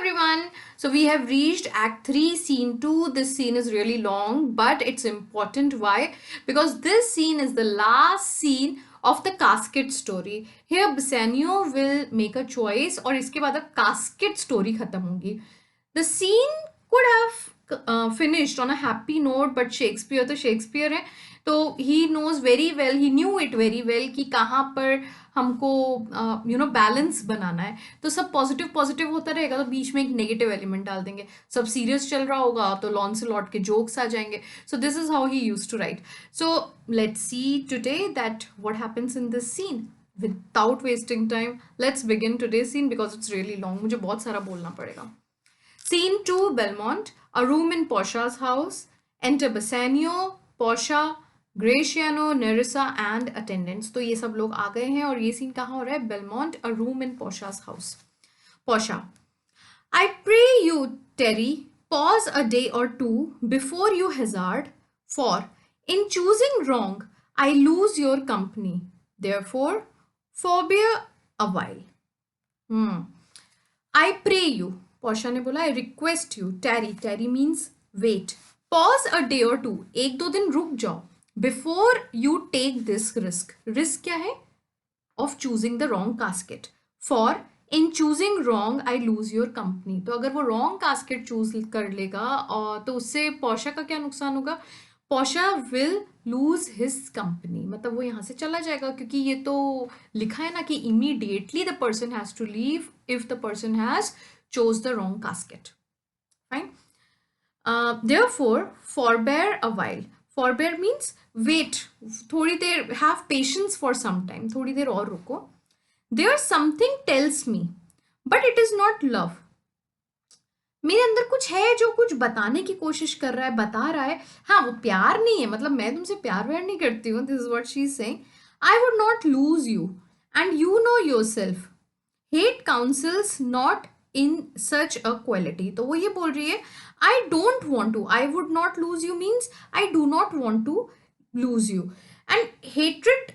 everyone. So we have reached Act 3, Scene 2. This scene is really long, but it's important. Why? Because this scene is the last scene of the casket story. Here Bassanio will make a choice और इसके बाद casket story खत्म होगी. The scene could have finished on a happy note, but Shakespeare तो Shakespeare है, तो he knows very well, he knew it very well कि कहाँ पर हमको बैलेंस बनाना है. तो सब पॉजिटिव पॉजिटिव होता रहेगा तो बीच में एक नेगेटिव एलिमेंट डाल देंगे. सब सीरियस चल रहा होगा तो लॉन से लॉट के जोक्स आ जाएंगे. So this is how he used to write. So let's see today that what happens in this scene. Without wasting time, let's begin today's scene because it's really long. मुझे बहुत सारा बोलना पड़ेगा. Scene 2, Belmont, a room in Portia's house. Enter Bassanio, Portia, Graciano, Nerissa and attendants. तो ये सब लोग आ गए हैं और ये सीन कहाँ हो रहा है? Belmont, a room in Portia's house. Portia, I pray you, Terry, pause a day or two before you hazard, for in choosing wrong, I lose your company. Therefore, forbear a while. I pray you. Portia ने बोला I request you. Terry means wait. Pause a day or two. एक दो दिन रुक जाओ. Before you take this risk. Risk क्या है? Of choosing the wrong casket. For in choosing wrong I lose your company. तो अगर वो wrong casket choose कर लेगा और तो उससे Portia का क्या नुकसान होगा? Portia will lose his company. मतलब वो यहाँ से चला जाएगा क्योंकि ये तो लिखा है ना कि immediately the person has to leave if the person has chose the wrong casket. Fine. Therefore, forbear a while. Forbear means wait. थोड़ी देर, have patience for some time. थोड़ी देर और रुको. There something tells me, but it is not love. मेरे अंदर कुछ है जो कुछ बताने की कोशिश कर रहा है, बता रहा है. हाँ, वो प्यार नहीं है, मतलब मैं तुमसे प्यार व्यार नहीं करती हूँ. This is what she is saying. I would not lose you and you know yourself. Hate counsels not in such a quality. तो वो ये बोल रही है I don't want to. I would not lose you means I do not want to lose you. And hatred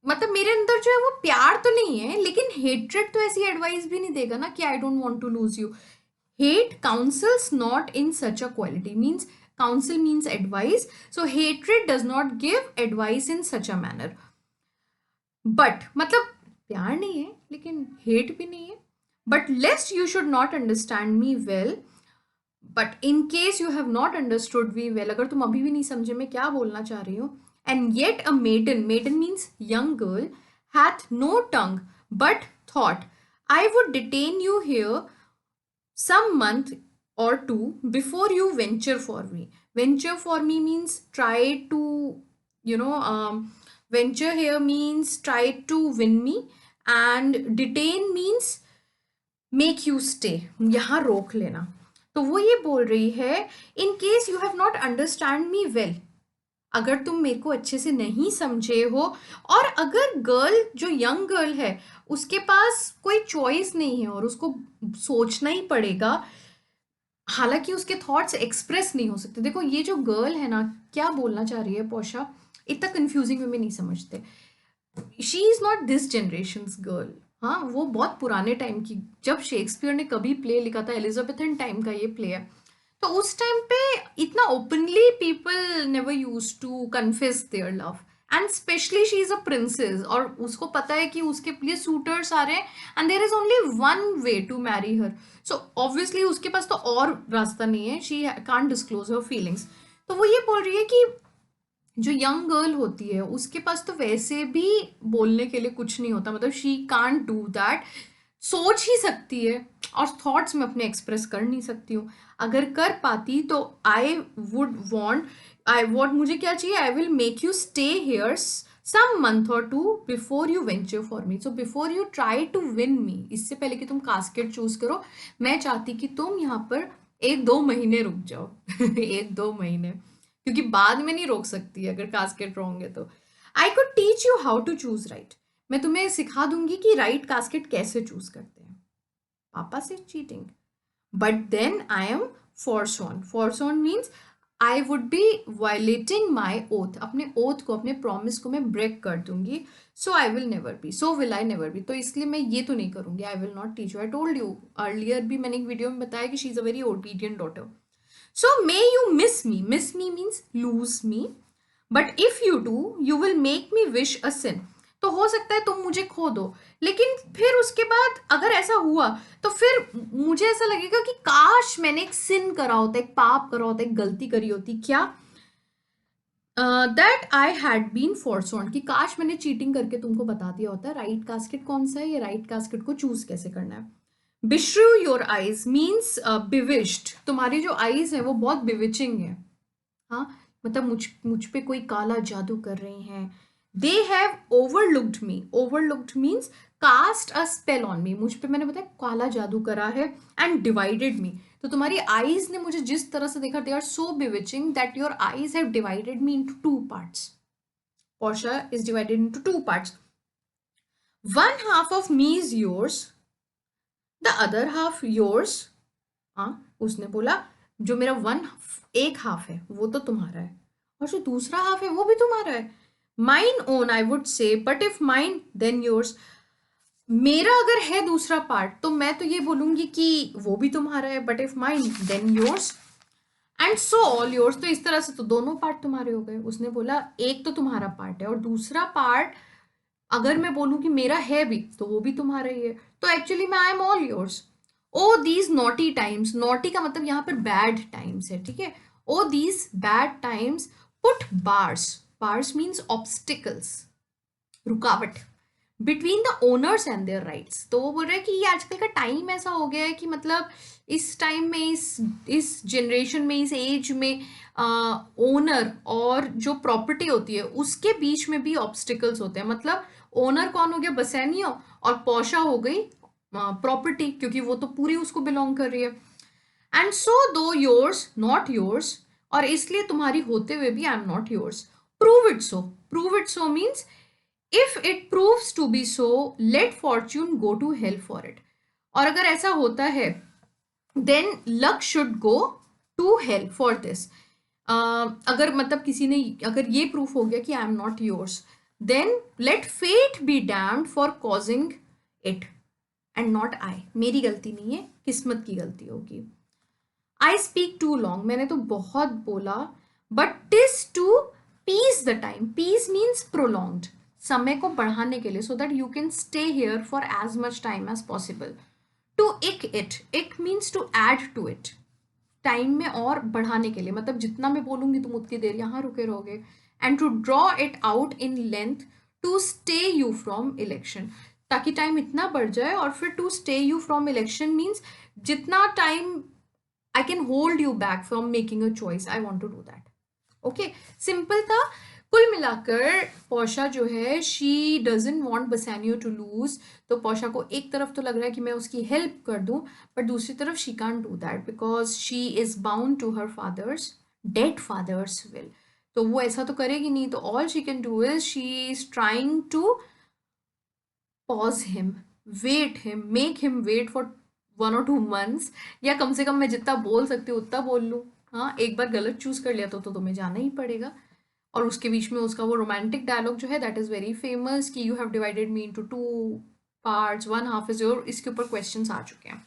मतलब मेरे अंदर जो है वो प्यार तो नहीं है, लेकिन हेट्रेड तो ऐसी एडवाइस भी नहीं देगा ना कि I don't want to lose you. Hate counsels not in such a quality means counsel means advice. So hatred does not give advice in such a manner. But मतलब प्यार नहीं है लेकिन hate भी नहीं है. But lest you should not understand me well. But in case you have not understood me well, अगर तुम अभी भी नहीं समझे मैं क्या बोलना चाह रही हूँ. And yet a maiden means young girl, hath no tongue but thought. I would detain you here some month or two before you venture for me. Venture for me means try to, venture here means try to win me, and detain means make you stay. यहाँ रोक लेना. तो वो ये बोल रही है in case you have not understand me well, अगर तुम मेरे को अच्छे से नहीं समझे हो, और अगर गर्ल जो यंग गर्ल है उसके पास कोई चॉइस नहीं है और उसको सोचना ही पड़ेगा, हालांकि उसके थॉट्स एक्सप्रेस नहीं हो सकते. देखो ये जो गर्ल है ना, क्या बोलना चाह रही है पोर्शिया, इतना कंफ्यूजिंग में नहीं समझते. She is not this generations girl. हाँ, वो बहुत पुराने टाइम की, जब शेक्सपियर ने कभी प्ले लिखा था, एलिजाबेथन टाइम का ये प्ले है, तो उस टाइम पे इतना openly people never use to confess their love. And specially she is a princess और उसको पता है कि उसके लिए सूटर्स आ रहे हैं and there is only one way to marry her. So obviously उसके पास तो और रास्ता नहीं है. She can't disclose her feelings. तो वो ये बोल रही है कि जो यंग गर्ल होती है उसके पास तो वैसे भी बोलने के लिए कुछ नहीं होता, मतलब शी कांट डू दैट. सोच ही सकती है और थॉट्स में अपने एक्सप्रेस कर नहीं सकती हूँ. अगर कर पाती तो आई वुड वॉन्ट, मुझे क्या चाहिए, I will make you stay here some month or two before you venture for me. So before you try to win me, इससे पहले कि तुम कास्केट चूज करो, मैं चाहती कि तुम यहाँ पर 1-2 महीने रुक जाओ. 1-2 महीने, क्योंकि बाद में नहीं रोक सकती अगर कास्केट रॉन्ग है तो. I could teach you how to choose right. मैं तुम्हें सिखा दूंगी कि राइट कास्केट कैसे चूज करते हैं. पापा से cheating. But then I am forsworn. Forsworn means I would be violating my oath, अपने ओथ को, अपने प्रॉमिस को मैं ब्रेक कर दूंगी. So I will never be, so will I never be, तो इसलिए मैं ये तो नहीं करूंगी. I will not teach you. I told you earlier भी, मैंने एक वीडियो में बताया कि she is a very obedient daughter. So may you miss me, miss me means lose me, but if you do you will make me wish a sin. तो हो सकता है तुम मुझे खो दो, लेकिन फिर उसके बाद अगर ऐसा हुआ तो फिर मुझे ऐसा लगेगा कि काश मैंने एक सिन करा होता, एक पाप करा होता, एक गलती करी होती. क्या? दैट आई हैड बीन फोरसॉन्ड, कि काश मैंने चीटिंग करके तुमको बता दिया होता राइट कास्केट कौन सा है, ये राइट कास्केट को चूज कैसे करना है. बिश्रू योर आईज मीन्स बिविश्ड, तुम्हारी जो आईज है वो बहुत बिविचिंग है. हाँ, मतलब मुझ पे कोई काला जादू कर रहे हैं. They have overlooked me, overlooked means cast a spell on me, मुझ पे मैंने बताया काला जादू करा है. एंड डिवाइडेड मी, तो तुम्हारी आईज ने मुझे जिस तरह से देखा, they are so bewitching that your eyes have divided me into two parts. Portia is divided into two parts. One half of me is yours, the other half yours. हाँ, उसने बोला जो मेरा एक हाफ है वो तो तुम्हारा है, और जो दूसरा हाफ है वो भी तुम्हारा है. Mine own I would say, but if mine then yours. मेरा अगर है दूसरा पार्ट तो मैं तो ये बोलूंगी कि वो भी तुम्हारा है, but if mine then yours, and so all yours. तो इस तरह से तो दोनों पार्ट तुम्हारे हो गए. उसने बोला एक तो तुम्हारा पार्ट है और दूसरा पार्ट अगर मैं बोलूं कि मेरा है भी तो वो भी तुम्हारा ही है, तो एक्चुअली मैं I am all yours. O these naughty times, naughty का मतलब यहाँ पर बैड टाइम्स है, ठीक है. O these bad times put bars, bars means obstacles, रुकावट, between the owners and their rights. तो वो बोल रहे हैं कि ये आजकल का टाइम ऐसा हो गया है कि मतलब इस टाइम में, इस जनरेशन में, इस एज में ओनर और जो प्रॉपर्टी होती है उसके बीच में भी ऑब्स्टिकल्स होते हैं. मतलब ओनर कौन हो गया, बसैनियो, और पोर्शा हो गई प्रॉपर्टी, क्योंकि वो तो पूरी उसको बिलोंग कर रही है. एंड सो दो योर्स नॉट योर्स, और इसलिए तुम्हारी होते हुए भी I am not yours. Prove it so, prove it so means if it proves to be so let fortune go to help for it. और अगर ऐसा होता है then luck should go to help for this. अगर मतलब किसी ने, अगर ये प्रूफ हो गया कि I am not yours, then let fate be damned for causing it and not I. मेरी गलती नहीं है, किस्मत की गलती होगी. आई स्पीक टू लॉन्ग, मैंने तो बहुत बोला, but TISS to piece the time, piece means prolonged, समय को बढ़ाने के लिए, so that you can stay here for as much time as possible. To इक means to add to it, time में और बढ़ाने के लिए, मतलब जितना मैं बोलूंगी तुम उतनी देर यहाँ रुके रहोगे. And to draw it out in length to stay you from election, ताकि टाइम इतना बढ़ जाए. और फिर to stay you from election means जितना time I can hold you back from making a choice. I want to do that. Okay, simple था. कुल मिलाकर पोर्शा जो है she doesn't want Bassanio to lose. तो पोर्शा को एक तरफ तो लग रहा है कि मैं उसकी हेल्प कर दूं, बट दूसरी तरफ she can't do that because she is bound to her father's dead father's will. तो वो ऐसा तो करेगी नहीं. तो all she can do is she is trying to pause him, wait him, make him wait for 1 or 2 months, या कम से कम मैं जितना बोल सकती हूँ उतना बोल लूँ. हाँ, एक बार गलत चूज कर लिया तो तुम्हें जाना ही पड़ेगा. और उसके बीच में उसका वो रोमांटिक डायलॉग जो है दैट इज वेरी फेमस कि you have divided me into 2 parts, 1 half is your. इसके ऊपर क्वेश्चंस आ चुके हैं,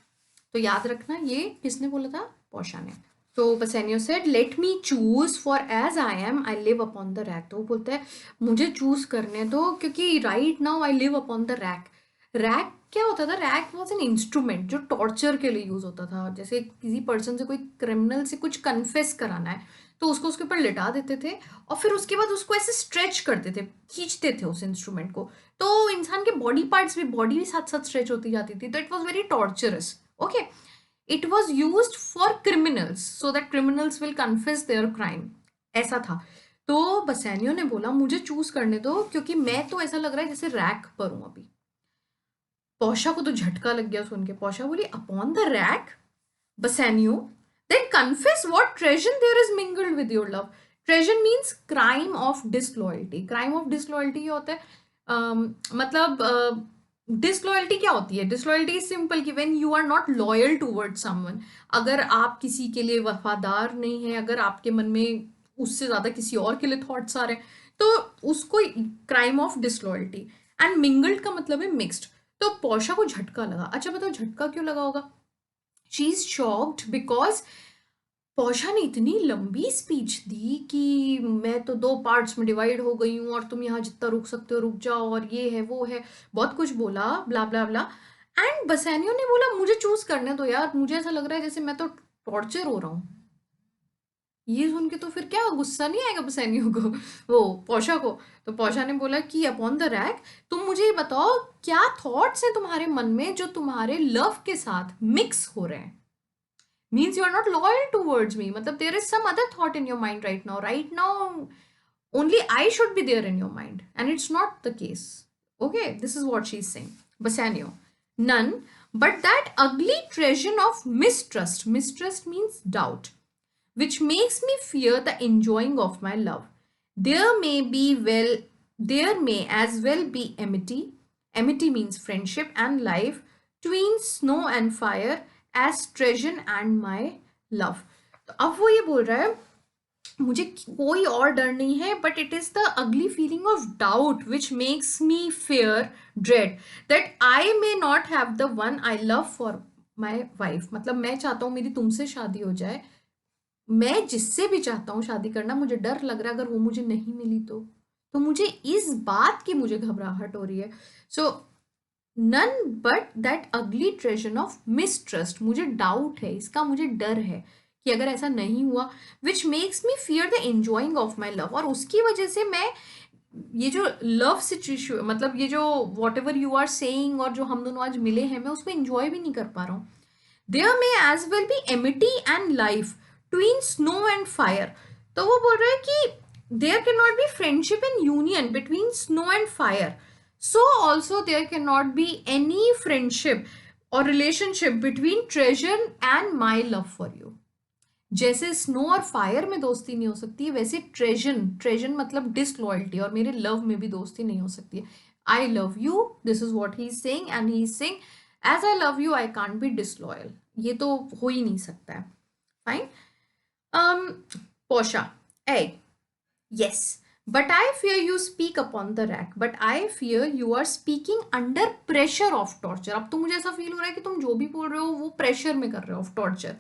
तो याद रखना. ये किसने बोला था? पोर्शा ने. तो Bassanio said let me choose for as I am I live upon the rack. तो वो बोलता है मुझे चूज करने दो क्योंकि right now I live upon the rack. Rack क्या होता था? रैक वॉज एन इंस्ट्रूमेंट जो टॉर्चर के लिए यूज होता था. जैसे किसी पर्सन से, कोई क्रिमिनल से कुछ कन्फेस कराना है तो उसको उसके ऊपर लिटा देते थे और फिर उसके बाद उसको ऐसे स्ट्रेच करते थे, खींचते थे उस इंस्ट्रूमेंट को. तो इंसान के बॉडी पार्ट्स भी, बॉडी भी साथ साथ स्ट्रेच होती जाती थी. तो it was very torturous. Okay, it was use for criminals so that criminals will confess their crime. ऐसा था. तो बसैनियो ने बोला मुझे चूज करने दो क्योंकि मैं तो ऐसा लग रहा है जैसे रैक पर हूं अभी. पोर्शा को तो झटका लग गया सुन के. पोर्शा बोली upon the rack Bassanio, then confess what treason there is mingled with your love. Treason means crime of disloyalty. Crime of disloyalty होता है मतलब डिसलॉयल्टी क्या होती है? डिसलॉयल्टी इज सिंपल कि when you are not loyal toward someone, अगर आप किसी के लिए वफादार नहीं है, अगर आपके मन में उससे ज्यादा किसी और के लिए थॉट्स आ रहे हैं, तो उसको crime of disloyalty. And mingled का मतलब है मिक्स्ड। तो पोर्शा को झटका लगा। अच्छा बताओ झटका क्यों लगा होगा? She is shocked because Portia ने इतनी लंबी स्पीच दी कि मैं तो 2 पार्ट्स में डिवाइड हो गई हूँ और तुम यहाँ जितना रुक सकते हो रुक जाओ और ये है वो है, बहुत कुछ बोला ब्ला ब्ला ब्ला। एंड बसैनियो ने बोला मुझे चूज करने दो यार, मुझे ऐसा लग रहा है जैसे मैं तो टॉर्चर हो रहा हूँ। ये सुन के तो फिर क्या गुस्सा नहीं आएगा बसैनियो को, वो पोर्शा को? तो पोर्शा ने बोला कि अपॉन द रैक, तुम मुझे ये बताओ क्या थॉट्स हैं तुम्हारे मन में जो तुम्हारे लव के साथ मिक्स हो रहे हैं? Means you are not loyal towards me. मतलब there is some other thought in your mind right now. Right now, only I should be there in your mind. And it's not the case. Okay, this is what she's saying. Bassanio. None but that ugly treasure of mistrust. Mistrust means doubt, which makes me fear the enjoying of my love. There may be well, there may as well be amity. Amity means friendship and life between snow and fire as treasure and my love. तो अब वो ये बोल रहा है मुझे कोई और डर नहीं है, but it is the ugly feeling of doubt which makes me fair dread that I may not have the one I love for my wife. मतलब मैं चाहता हूँ मेरी तुमसे शादी हो जाए, मैं जिससे भी चाहता हूँ शादी करना, मुझे डर लग रहा है अगर वो मुझे नहीं मिली तो मुझे इस बात की मुझे घबराहट हो रही है। सो नन बट दैट अगली ट्रेजर ऑफ मिसट्रस्ट, मुझे डाउट है, इसका मुझे डर है कि अगर ऐसा नहीं हुआ, which makes me fear the enjoying of my love, और उसकी वजह से मैं ये जो लव सिचुएशन, मतलब ये जो whatever you are saying और जो हम दोनों आज मिले हैं, मैं उसको एंजॉय भी नहीं कर पा रहा हूँ। There may as well be amity and life tween snow and fire. तो वो बोल रहे हैं कि there can not be friendship and union between snow and fire, so also there cannot be any friendship or relationship between treasure and my love for you। जैसे snow और fire में दोस्ती नहीं हो सकती, वैसे ट्रेजन, ट्रेजन मतलब disloyalty, और मेरे लव में भी दोस्ती नहीं हो सकती है। I love you, this is what he is saying, and he is saying as I love you I can't be disloyal. ये तो हो ही नहीं सकता है। Fine. Portia, ay yes, but I fear you speak upon the rack, but I fear you are speaking under pressure of torture। अब तो मुझे ऐसा फील हो रहा है कि तुम जो भी बोल रहे हो वो प्रेशर में कर रहे हो of torture.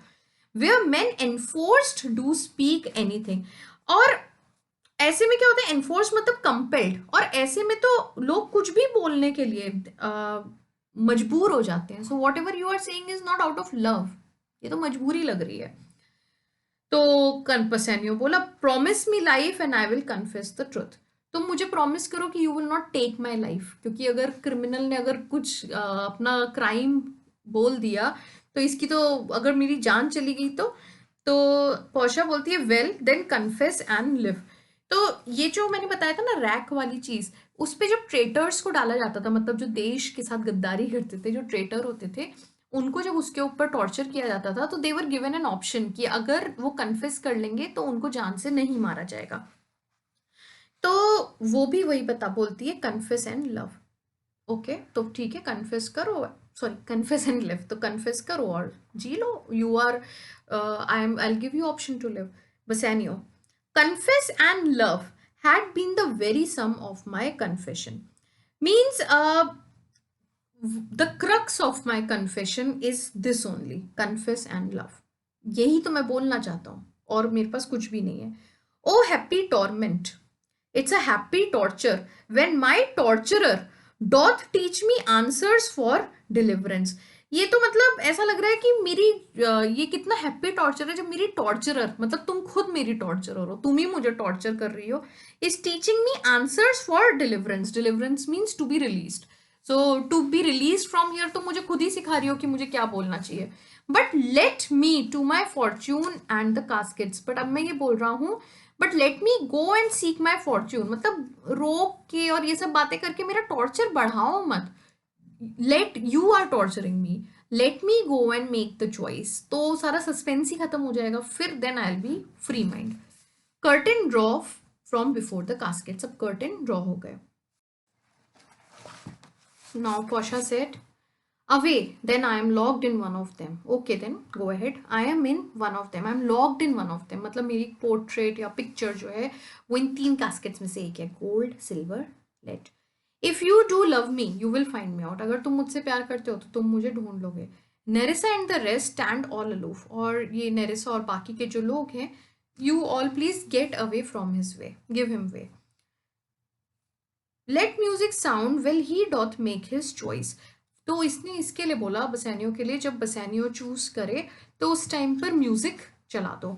where men enforced do speak anything। और ऐसे में क्या होता है, एनफोर्स मतलब कंपेल्ड, और ऐसे में तो लोग कुछ भी बोलने के लिए मजबूर हो जाते हैं। So whatever you are saying is not out of love, ये तो मजबूरी लग रही है। तो कनपसेनियो बोला promise me life and I will confess the truth. तुम मुझे प्रॉमिस करो कि you will not take my life, क्योंकि अगर क्रिमिनल ने अगर कुछ अपना क्राइम बोल दिया तो इसकी तो अगर मेरी जान चली गई तो पोर्शा बोलती है well then confess and live. तो ये जो मैंने बताया था ना रैक वाली चीज, उस पे जब ट्रेटर्स को डाला जाता था, मतलब जो देश के साथ गद्दारी करते थे, जो ट्रेटर होते थे, उनको जब उसके ऊपर टॉर्चर किया जाता था तो देवर गिवन एन ऑप्शन कि अगर वो कन्फेस कर लेंगे तो उनको जान से नहीं मारा जाएगा। तो वो भी वही बोलती है कन्फेस एंड लव। ओके, तो ठीक है, कन्फेस करो, सॉरी कन्फेस एंड लिव, तो कन्फेस करो और जी लो, you are I give you option to live. Bassanio, confess and love had been the very sum of my confession, means the crux of my confession is this only, confess and love। यही तो मैं बोलना चाहता हूँ और मेरे पास कुछ भी नहीं है। O happy torment, it's a happy torture when my torturer doth teach me answers for deliverance. ये तो मतलब ऐसा लग रहा है कि मेरी ये कितना हैप्पी टॉर्चर है जब मेरी टॉर्चरर, मतलब तुम खुद मेरी टॉर्चरर हो, तुम ही मुझे टॉर्चर कर रही हो, is teaching me answers for deliverance. Deliverance means to be released. So to be release from here, तो मुझे खुद ही सिखा रही हो कि मुझे क्या बोलना चाहिए। But let me to my fortune and the caskets, but अब मैं ये बोल रहा हूँ but let me go and seek my fortune, मतलब रोक के और ये सब बातें करके मेरा टॉर्चर बढ़ाओ मत। Let you are torturing me, let me go and make the choice, तो सारा सस्पेंस ही खत्म हो जाएगा, फिर then I will be free mind. Curtain draw from before the caskets, अब कर्टेन ड्रॉ हो गए। Now Posha said, away, then I am logged in one of them. Okay, then go ahead. I am in one of them. I am logged in one of them. मतलब मेरी portrait या picture जो है वो इन 3 cascades में से एक है, gold, silver, lead. If you do love me you will find me out. अगर तुम मुझसे प्यार करते हो तो तुम मुझे ढूंढ लोगे. Nerissa and the rest stand all aloof. और ये नेरिसा और बाकी के जो लोग हैं, you all please get away from his way, give him way. Let music sound well he doth make his choice. तो इसने इसके लिए बोला बसैनियो के लिए, जब बसैनियो चूज करे तो उस टाइम पर म्यूजिक चला दो.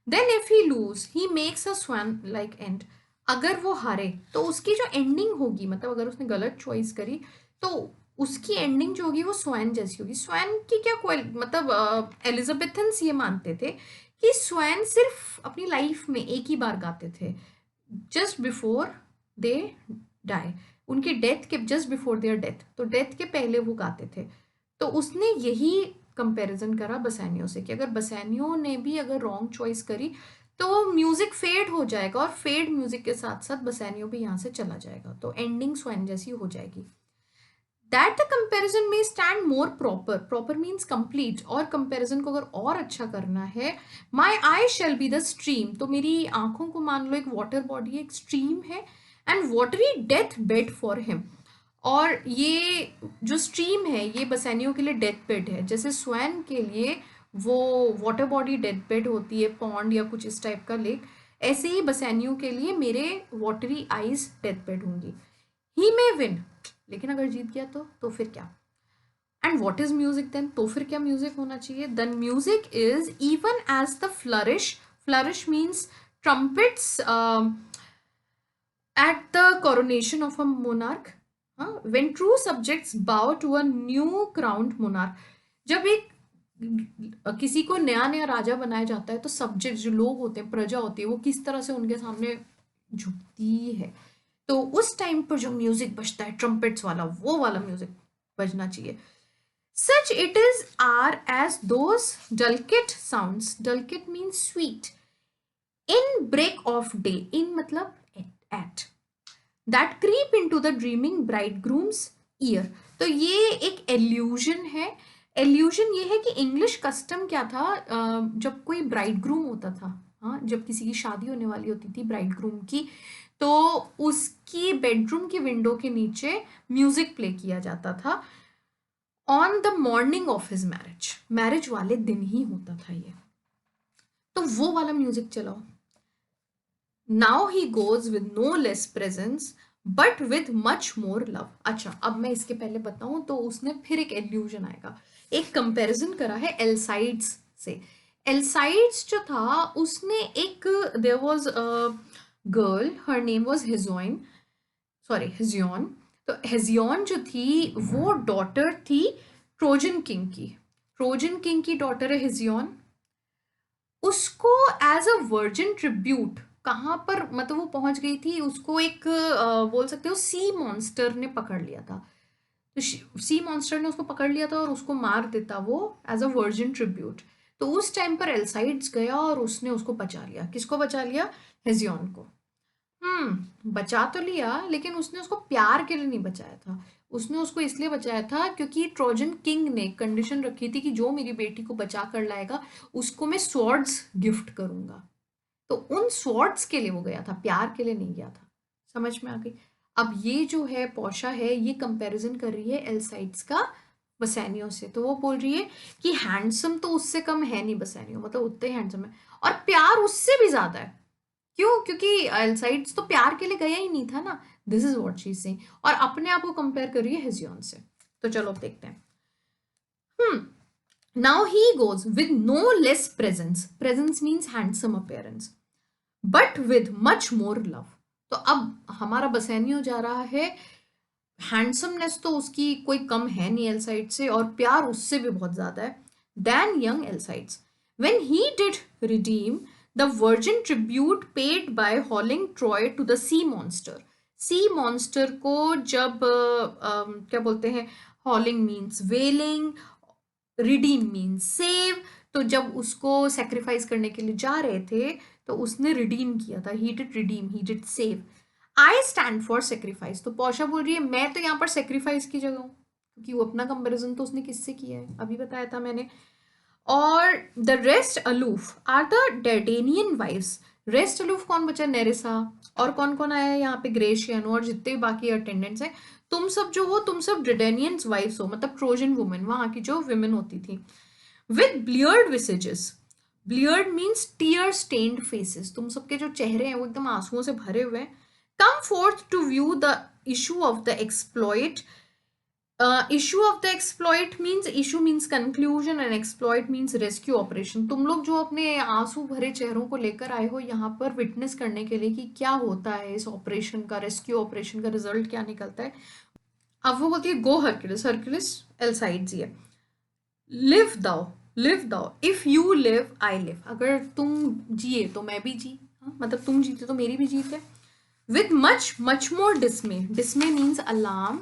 Then if he lose he makes a swan like end. अगर वो हारे तो उसकी जो एंडिंग होगी, मतलब अगर उसने गलत चॉइस करी तो उसकी एंडिंग जो होगी वो स्वैन जैसी होगी. स्वैन की क्या मतलब एलिजाबेथन्स ये मानते थे कि स्वैन सिर्फ अपनी लाइफ में एक ही बार गाते थे, जस्ट बिफोर दे डाई. उनकी डेथ के जस्ट बिफोर देयर डेथ, तो डेथ के पहले वो गाते थे. तो उसने यही कंपैरिजन करा बसैनियो से कि अगर बसैनियो ने भी अगर रॉन्ग चॉइस करी तो म्यूजिक फेड हो जाएगा, और फेड म्यूजिक के साथ साथ बसैनियो भी यहाँ से चला जाएगा, तो एंडिंग स्वैन जैसी हो जाएगी. दैट द कंपेरिजन में stand more proper. Proper means complete. और कंपेरिजन को अगर और अच्छा करना है, my eye shall be the stream. तो मेरी आंखों को मान लो एक वाटर बॉडी, एक स्ट्रीम है, and watery death bed for him. और ये जो स्ट्रीम है ये बसैनियो के लिए डेथ बेड है. जैसे स्वैन के लिए वो वाटर बॉडी डेथ बेड होती है, पॉन्ड या कुछ इस टाइप का लेक, ऐसे ही बसैनियो के लिए मेरे वाटरी आइज डेथ बेड होंगी. ही मे विन, लेकिन अगर जीत गया तो फिर क्या. And what is music then, तो फिर क्या म्यूजिक होना चाहिए. Then music is even as the flourish. Flourish means trumpets at the coronation of a monarch, when true subjects bow to a new crowned monarch. जब एक किसी को नया नया राजा बनाया जाता है तो सब्जेक्ट जो लोग होते हैं, प्रजा होती है, वो किस तरह से उनके सामने झुकती है. तो उस टाइम पर जो म्यूजिक बजता है ट्रम्पेट्स वाला, वो वाला म्यूजिक बजना चाहिए. Such it is are as those dulcet sounds. Dulcet means sweet. In break of day, in मतलब at, that creep into the dreaming bridegroom's ear. तो ये एक एल्यूजन है. एल्यूजन ये है कि इंग्लिश कस्टम क्या था, जब कोई ब्राइडग्रूम होता था, हाँ, जब किसी की शादी होने वाली होती थी ब्राइडग्रूम की, तो उसकी बेडरूम की विंडो के नीचे म्यूजिक प्ले किया जाता था on the morning of his marriage. Marriage वाले दिन ही होता था ये, तो वो वाला म्यूजिक चलाओ. Now he goes with no less presence but with much more love. अच्छा, अब मैं इसके पहले बताऊं तो उसने फिर एक एल्यूजन आएगा. एक कंपैरिजन करा है एल्साइड्स से. एल्साइड्स जो था उसने एक, there was a girl, her name was Hesione, sorry Hesione. तो हेजियोन जो थी वो डॉटर थी ट्रोजन किंग की. ट्रोजन किंग की डॉटर है हेजियोन. उसको एज अ वर्जिन ट्रिब्यूट कहाँ पर, मतलब वो पहुंच गई थी, उसको एक बोल सकते हो सी मॉन्स्टर ने पकड़ लिया था. तो सी मॉन्स्टर ने उसको पकड़ लिया था और उसको मार देता वो एज अ वर्जिन ट्रिब्यूट. तो उस टाइम पर एल्साइड्स गया और उसने उसको बचा लिया. किसको बचा लिया? हेजियोन को. बचा तो लिया, लेकिन उसने उसको प्यार के लिए नहीं बचाया था. उसने उसको इसलिए बचाया था क्योंकि ट्रोजन किंग ने कंडीशन रखी थी कि जो मेरी बेटी को बचा कर लाएगा उसको मैं स्वॉर्ड्स गिफ्ट करूंगा. तो उन स्वॉर्ड्स के लिए वो गया था, प्यार के लिए नहीं गया था. समझ में आ गई. अब ये जो है पोशा है, ये कंपैरिजन कर रही है एल्साइड्स का बसैनियो से. तो वो बोल रही है कि हैंडसम तो उससे कम है नहीं बसैनियो, मतलब उतने हैंडसम है, और प्यार उससे भी ज्यादा है. क्यों? क्योंकि एल्साइड्स तो प्यार के लिए गया ही नहीं था ना. This is what she is saying. और अपने आप को कंपेयर कर रही है हेजियोन से. तो चलो अब देखते हैं. Now he goes with no less presence. Presence means handsome appearance, but with much more love. तो अब हमारा बसैनियो जा रहा है, हैंडसमनेस तो उसकी कोई कम है नहीं एल्साइड से, और प्यार उससे भी बहुत ज्यादा है, then young Alcides. When he did redeem the virgin tribute paid by howling Troy to the sea monster. Sea monster को जब क्या बोलते हैं, howling means wailing, redeem means save. तो जब उसको सेक्रीफाइस करने के लिए जा रहे थे तो उसने रिडीम किया था. ही did redeem, he did save. I stand for sacrifice, तो पौशा बोल रही है मैं तो यहाँ पर सेक्रीफाइस की जगह हूँ, क्योंकि वो अपना कंपेरिजन तो उसने किससे किया है, अभी बताया था मैंने. और the rest aloof are the Dardanian wives. Rest aloof कौन बचा, नेरिसा, और कौन कौन आया है यहाँ पे, ग्रेशियन, और जितने भी बाकी अटेंडेंट्स हैं. तुम सब जो हो, तुम सब डेडेनियन वाइफ्स हो, मतलब ट्रोजन वुमेन, वहां की जो विमेन होती थी. With bleared visages. Bleared means tear stained faces, तुम सबके जो चेहरे हैं वो एकदम आंसुओं से भरे हुए हैं. Come forth to view the issue of the exploit. Issue of the exploit means, issue means conclusion and exploit means rescue operation. तुम लोग जो अपने आंसू भरे चेहरों को लेकर आए हो यहाँ पर विटनेस करने के लिए कि क्या होता है इस ऑपरेशन का, रेस्क्यू ऑपरेशन का रिजल्ट क्या निकलता है. अब वो बोलती है गो हरक्यूलिस, हरक्यूलिस एल्साइड्स ही है. लिव दाओ, लिव दाओ, if you live I live, अगर तुम जिए तो मैं भी जी, हाँ, मतलब तुम जीते तो मेरी भी जीत है. With much much more डिस्मे, डिस्मे means alarm,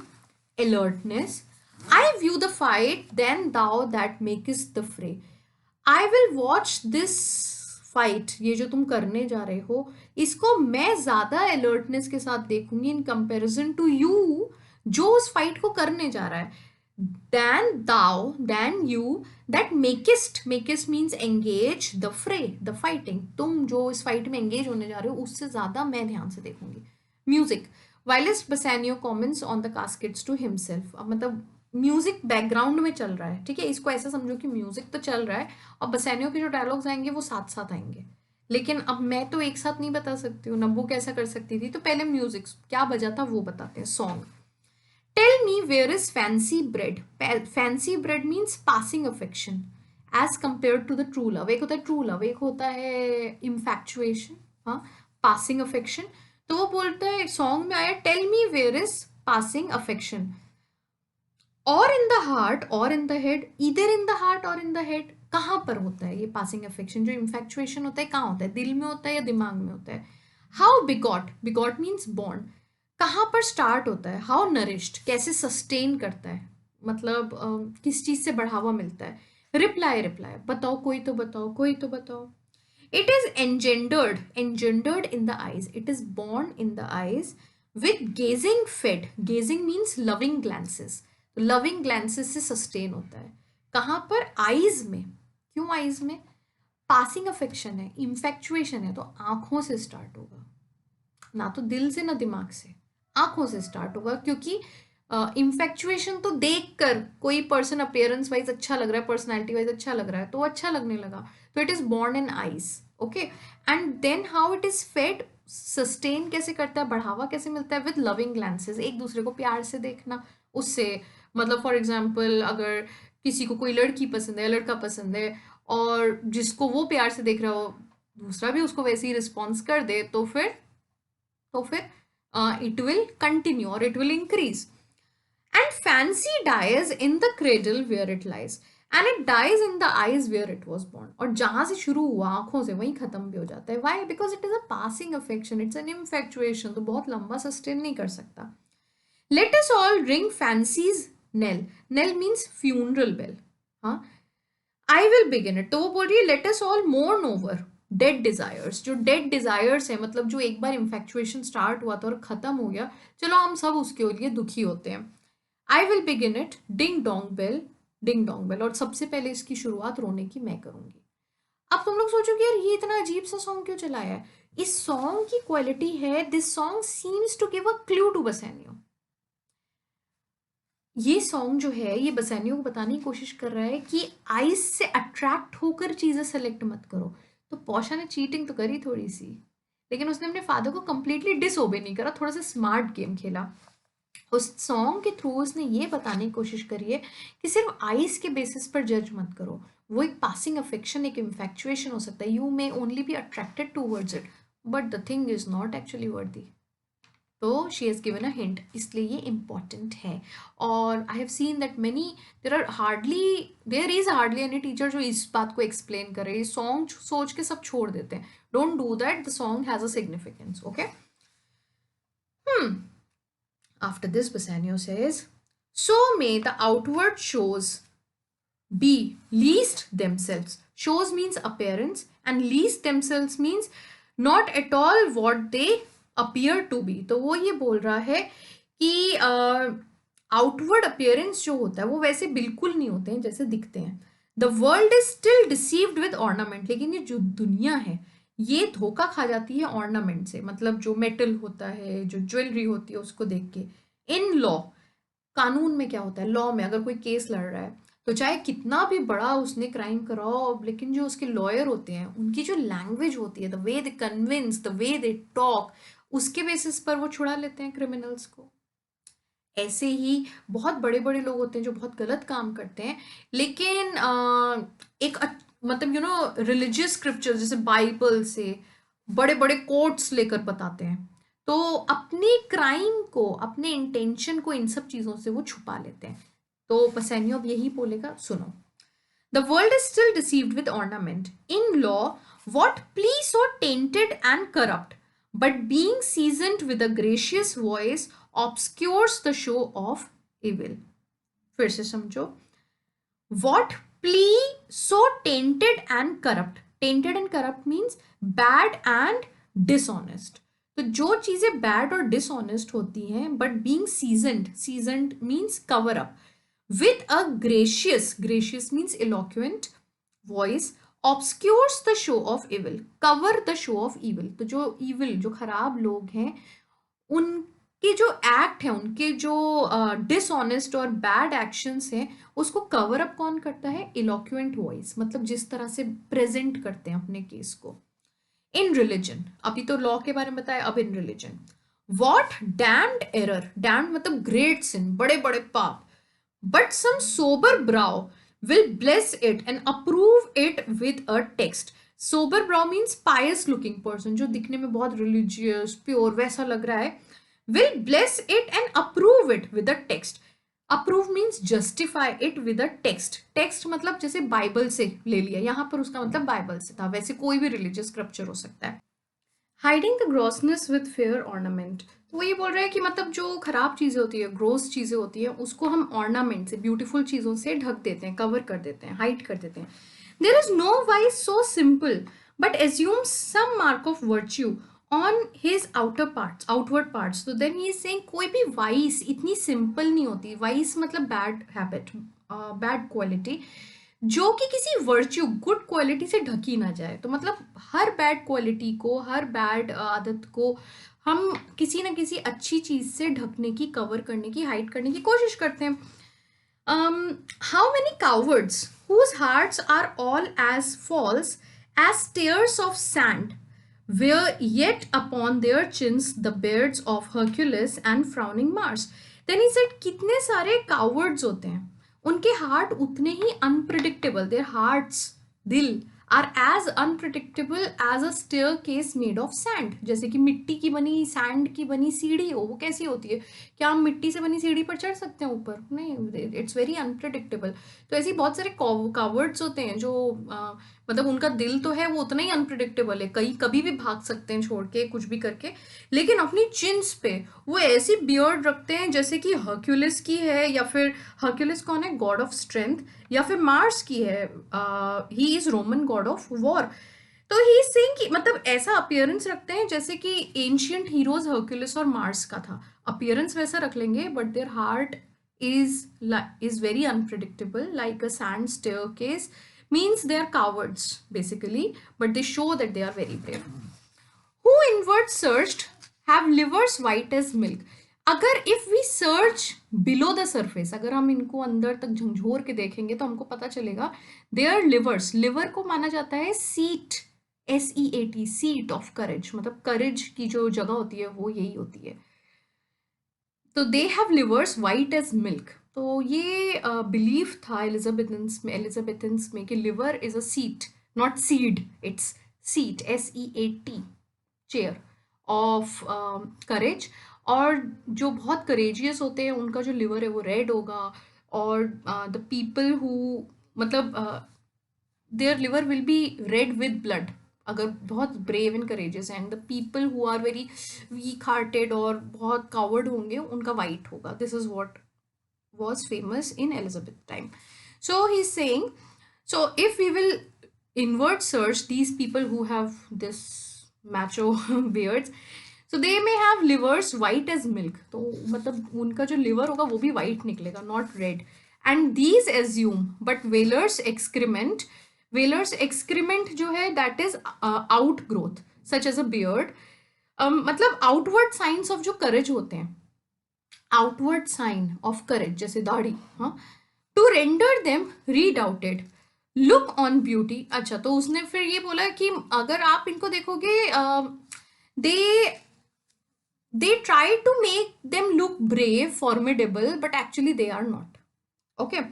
alertness. I view the fight, then thou that makest the fray. I will watch this fight, ये जो तुम करने जा रहे हो, इसको मैं ज़्यादा alertness के साथ देखूंगी in comparison to you, जो उस fight को करने जा रहा है. Than thou, than you that makest, makest means engage the fray, the fighting. तुम जो इस fight में engage होने जा रहे हो उससे ज़्यादा मैं ध्यान से देखूंगी. Music. Whilst Bassanio comments on the caskets to himself. अब मतलब म्यूजिक बैकग्राउंड में चल रहा है, ठीक है, इसको ऐसा समझो कि म्यूजिक तो चल रहा है और बसैनियो के जो डायलॉग्स आएंगे वो साथ साथ आएंगे. लेकिन अब मैं तो एक साथ नहीं बता सकती हूँ, नब्बू कैसा कर सकती थी, तो पहले म्यूजिक क्या बजा था वो बताते हैं. Song. Tell me where is fancy bred. Fancy bred means passing affection as compare to the true love. एक होता है ट्रू लव, एक होता है इन्फैक्चुएशन, हाँ, पासिंग अफेक्शन. तो वो बोलता है सॉन्ग में आया tell me where is passing affection. और इन द हार्ट और इन द हेड, इधर इन द हार्ट और इन द हेड, कहाँ पर होता है ये पासिंग अफेक्शन, जो इन्फैक्चुएशन होता है कहाँ होता है, दिल में होता है या दिमाग में होता है. How bigot, bigot means bond, कहाँ पर स्टार्ट होता है. हाउ नरिश्ड, कैसे सस्टेन करता है, मतलब किस चीज से बढ़ावा मिलता है. रिप्लाई, रिप्लाई, बताओ कोई तो बताओ, कोई तो बताओ. It is engendered, engendered in the eyes. It is born in the eyes with gazing fed. Gazing means loving glances. तो loving glances से sustain होता है. कहाँ पर, eyes में. क्यों eyes में? Passing affection है, infatuation है, तो आंखों से start होगा, ना तो दिल से ना दिमाग से, आंखों से start होगा. क्योंकि इन्फेक्चुएशन तो देख कर कोई पर्सन अपियरेंस वाइज अच्छा लग रहा है, पर्सनैलिटी वाइज अच्छा लग रहा है, तो अच्छा लगने लगा. तो it is born in eyes, okay. And then how it is fed, sustain कैसे करता है, बढ़ावा कैसे मिलता है, विद लविंग ग्लैंसेस, एक दूसरे को प्यार से देखना. उससे मतलब फॉर एग्जाम्पल अगर किसी को कोई लड़की पसंद है, लड़का पसंद है, और जिसको वो प्यार से देख रहा हो दूसरा भी उसको वैसे ही रिस्पॉन्स कर दे, तो फिर इट विल कंटिन्यू और it will increase. And fancy dies in the cradle where it lies. And it dies in the eyes where it was born. और जहाँ से शुरू हुआ आंखों से वहीं खत्म भी हो जाता है. Why? Because it is a passing affection. It's an infatuation. तो बहुत लंबा सस्टेन नहीं कर सकता. Let us all ring fancy's knell. Knell means funeral bell. हाँ. I will begin it. तो वो बोल रही है let us all mourn over dead desires. जो dead desires है, मतलब जो एक बार infatuation start हुआ था और खत्म हो गया, चलो हम सब उसके लिए दुखी होते हैं. I will begin it ding dong bell, ding dong bell, और सबसे पहले इसकी शुरुआत रोने की मैं करूंगी. अब तुम लोग सोचोगे यार ये इतना अजीब सा सॉन्ग क्यों चलाया है. इस सॉन्ग की क्वालिटी है, this song seems to give a clue to Bassanio. ये सॉन्ग जो है ये बसैनियो को बताने की कोशिश कर रहा है कि आइस से अट्रैक्ट होकर चीजें सेलेक्ट मत करो. तो पौशा ने चीटिंग तो करी थोड़ी सी, लेकिन उसने अपने फादर को कंप्लीटली डिसओबे नहीं करा, थोड़ा सा स्मार्ट गेम खेला. उस सॉन्ग के थ्रू उसने ये बताने की कोशिश करी है कि सिर्फ आइस के बेसिस पर जज मत करो. वो एक पासिंग अफेक्शन, एक इन्फेक्चुएशन हो सकता है. You may only be attracted towards it, but the thing is not actually worthy. So she has given a hint, इसलिए ये इम्पॉर्टेंट है. और I have seen that many there is hardly any teacher जो इस बात को explain करे. ये सॉन्ग सोच के सब छोड़ देते हैं. Don't do that, the song has a significance, okay. After this, Bassanio says, so may the outward shows be least themselves. Shows means appearance, and least themselves means not at all what they appear to be, तो वो ये बोल रहा है कि outward appearance जो होता है वो वैसे बिल्कुल नहीं होते हैं जैसे दिखते हैं. The world is still deceived with ornament, लेकिन ये जो दुनिया है ये धोखा खा जाती है ऑर्नामेंट से, मतलब जो मेटल होता है, जो ज्वेलरी होती है उसको देख के. इन लॉ, कानून में क्या होता है, लॉ में अगर कोई केस लड़ रहा है तो चाहे कितना भी बड़ा उसने क्राइम करा हो, लेकिन जो उसके लॉयर होते हैं उनकी जो लैंग्वेज होती है, the way they convince, the way they talk, उसके बेसिस पर वो छुड़ा लेते हैं क्रिमिनल्स को. ऐसे ही बहुत बड़े बड़े लोग होते हैं जो बहुत गलत काम करते हैं, लेकिन मतलब रिलीजियस स्क्रिप्चर जैसे बाइबल से बड़े बड़े कोट्स लेकर बताते हैं, तो अपने क्राइम को, अपने इंटेंशन को इन सब चीज़ों से वो छुपा लेते हैं. तो पसेनियो अब यही बोलेगा, सुनो. The world is still deceived with ornament. In law what plea so tainted and corrupt, but being seasoned with a gracious voice obscures the show of evil. फिर से समझो. What plea so tainted and corrupt. Tainted and corrupt means bad and dishonest. तो जो चीजें bad और dishonest होती हैं, but being seasoned, seasoned means cover up, with a gracious, gracious means eloquent voice, obscures the show of evil, cover the show of evil. तो जो evil, जो खराब लोग हैं, उनके जो एक्ट है, उनके जो डिसऑनेस्ट और बैड एक्शंस हैं, उसको कवर अप कौन करता है? इलोक्वेंट वॉइस, मतलब जिस तरह से प्रेजेंट करते हैं अपने केस को. इन रिलीजन, अभी तो लॉ के बारे में बताया, अब in religion. What damned error, damned मतलब ग्रेट सिन, बड़े बड़े पाप, but some sober brow will bless it and approve it with a text. Sober brow means pious looking person, जो दिखने में बहुत religious, pure वैसा लग रहा है. Will bless it and approve it with a text. Approve means justify it with a text. Text मतलब जैसे बाइबल से ले लिया, यहाँ पर उसका मतलब बाइबल से था, वैसे कोई भी religious scripture हो सकता है. Hiding the grossness with fair ornament, तो वो ये बोल रहा है कि मतलब जो खराब चीज़ें होती है, ग्रोस चीज़ें होती हैं, उसको हम ऑर्नामेंट से, ब्यूटीफुल चीज़ों से ढक देते हैं, कवर कर देते हैं, हाइड कर देते हैं. There is no vice so simple but assume some mark of virtue on his outer parts, outward parts. तो देन ही इज सेइंग कोई भी वाइस इतनी सिंपल नहीं होती. वाइस मतलब बैड हैबिट, बैड क्वालिटी, जो कि किसी वर्च्यू, गुड क्वालिटी से ढकी ना जाए. तो मतलब हर बैड क्वालिटी को, हर बैड आदत को हम किसी ना किसी अच्छी चीज़ से ढकने की, कवर करने की, हाइड करने की कोशिश करते हैं. How many cowards whose hearts are all as false as tears of sand wear yet upon their chins the beards of Hercules and frowning Mars. Then he said कितने सारे cowards होते हैं, उनके हार्ट उतने ही अनप्रिडिक्टेबल, देयर हार्ट्स, दिल, are as unpredictable as a staircase made of sand. जैसे कि मिट्टी की बनी, सैंड की बनी सीढ़ी हो, वो कैसी होती है? क्या हम मिट्टी से बनी सीढ़ी पर चढ़ सकते हैं ऊपर? नहीं, इट्स वेरी अनप्रिडिक्टेबल. तो ऐसे बहुत सारे कावर्ड्स होते हैं जो मतलब उनका दिल तो है वो उतना ही अनप्रिडिक्टेबल है, कहीं कभी भी भाग सकते हैं छोड़ के, कुछ भी करके, लेकिन अपनी चिन्स पे वो ऐसी बियर्ड रखते हैं जैसे कि हर्क्यूलिस की है, या फिर हर्क्यूलिस कौन है? God of strength. या फिर मार्स की है, he is Roman God of war. तो ही इज सेइंग कि मतलब ऐसा अपीयरेंस रखते हैं जैसे कि एंशियंट हीरोज हर्क्यूलिस और मार्स का था. अपीयरेंस वैसा रख लेंगे, but their heart is very unpredictable, like a sand staircase. Means they are cowards basically, but they show that they are very brave. Who inward searched have livers white as milk. अगर if we search below the surface, अगर हम इनको अंदर तक झंझोर के देखेंगे तो हमको पता चलेगा their livers, liver को माना जाता है seat, SEAT, seat of courage, मतलब courage की जो जगह होती है वो यही होती है. तो they have livers white as milk. तो ये बिलीफ था एलिजाबेथन्स में कि liver is a seat, not seed, it's seat, SEAT, chair of courage. और जो बहुत करेजियस होते हैं उनका जो लिवर है वो रेड होगा. और द पीपल हु, मतलब their liver will be red with blood अगर बहुत ब्रेव एंड करेजियस हैं. And the people who are very weak hearted और बहुत कावर्ड होंगे उनका वाइट होगा. This is what was famous in Elizabeth time. So he is saying, so if we will inward search these people who have this macho beards, सो they may have livers white as milk, तो मतलब उनका जो liver होगा वो भी white निकलेगा, not red. And these assume, but valour's excrement जो है that is outgrowth such as a beard. मतलब आउटवर्ड साइंस ऑफ जो करेज होते हैं, आउटवर्ड साइन ऑफ करेज जैसे दाढ़ी, हाँ, to render them redoubted look on beauty. अच्छा, तो उसने फिर ये बोला कि अगर आप इनको देखोगे, दे they try to make them look brave, formidable, but actually they are not. Okay.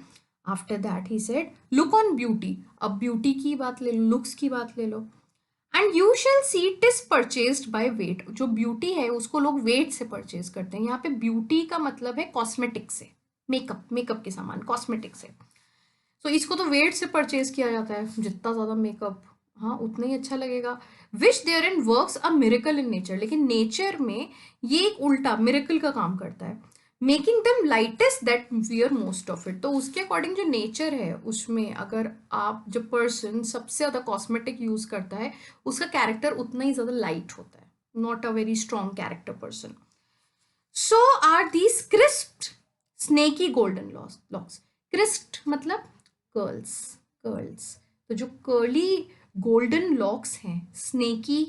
After that he said, look on beauty. अब beauty की बात ले लो, looks की बात ले लो. And you shall see it is purchased by weight. जो beauty है उसको लोग weight से purchase करते हैं. यहाँ पे beauty का मतलब है cosmetic से, मेकअप के सामान, cosmetic से. So इसको तो weight से purchase किया जाता है, जितना ज़्यादा मेकअप, हाँ, उतना ही अच्छा लगेगा. Which there in works a miracle in nature, लेकिन नेचर में ये एक उल्टा मिरेकल का काम करता है. Making them lightest that wear most of it. तो उसके अकॉर्डिंग जो नेचर है उसमें अगर आप जो पर्सन सबसे ज़्यादा कॉस्मेटिक यूज करता है उसका कैरेक्टर उतना ही ज़्यादा लाइट होता है, not a very strong character person. So are these crisp snaky golden locks. Crisp मतलब कर्ल्स, कर्ल्स. तो जो कर्ली गोल्डन लॉक्स हैं, snaky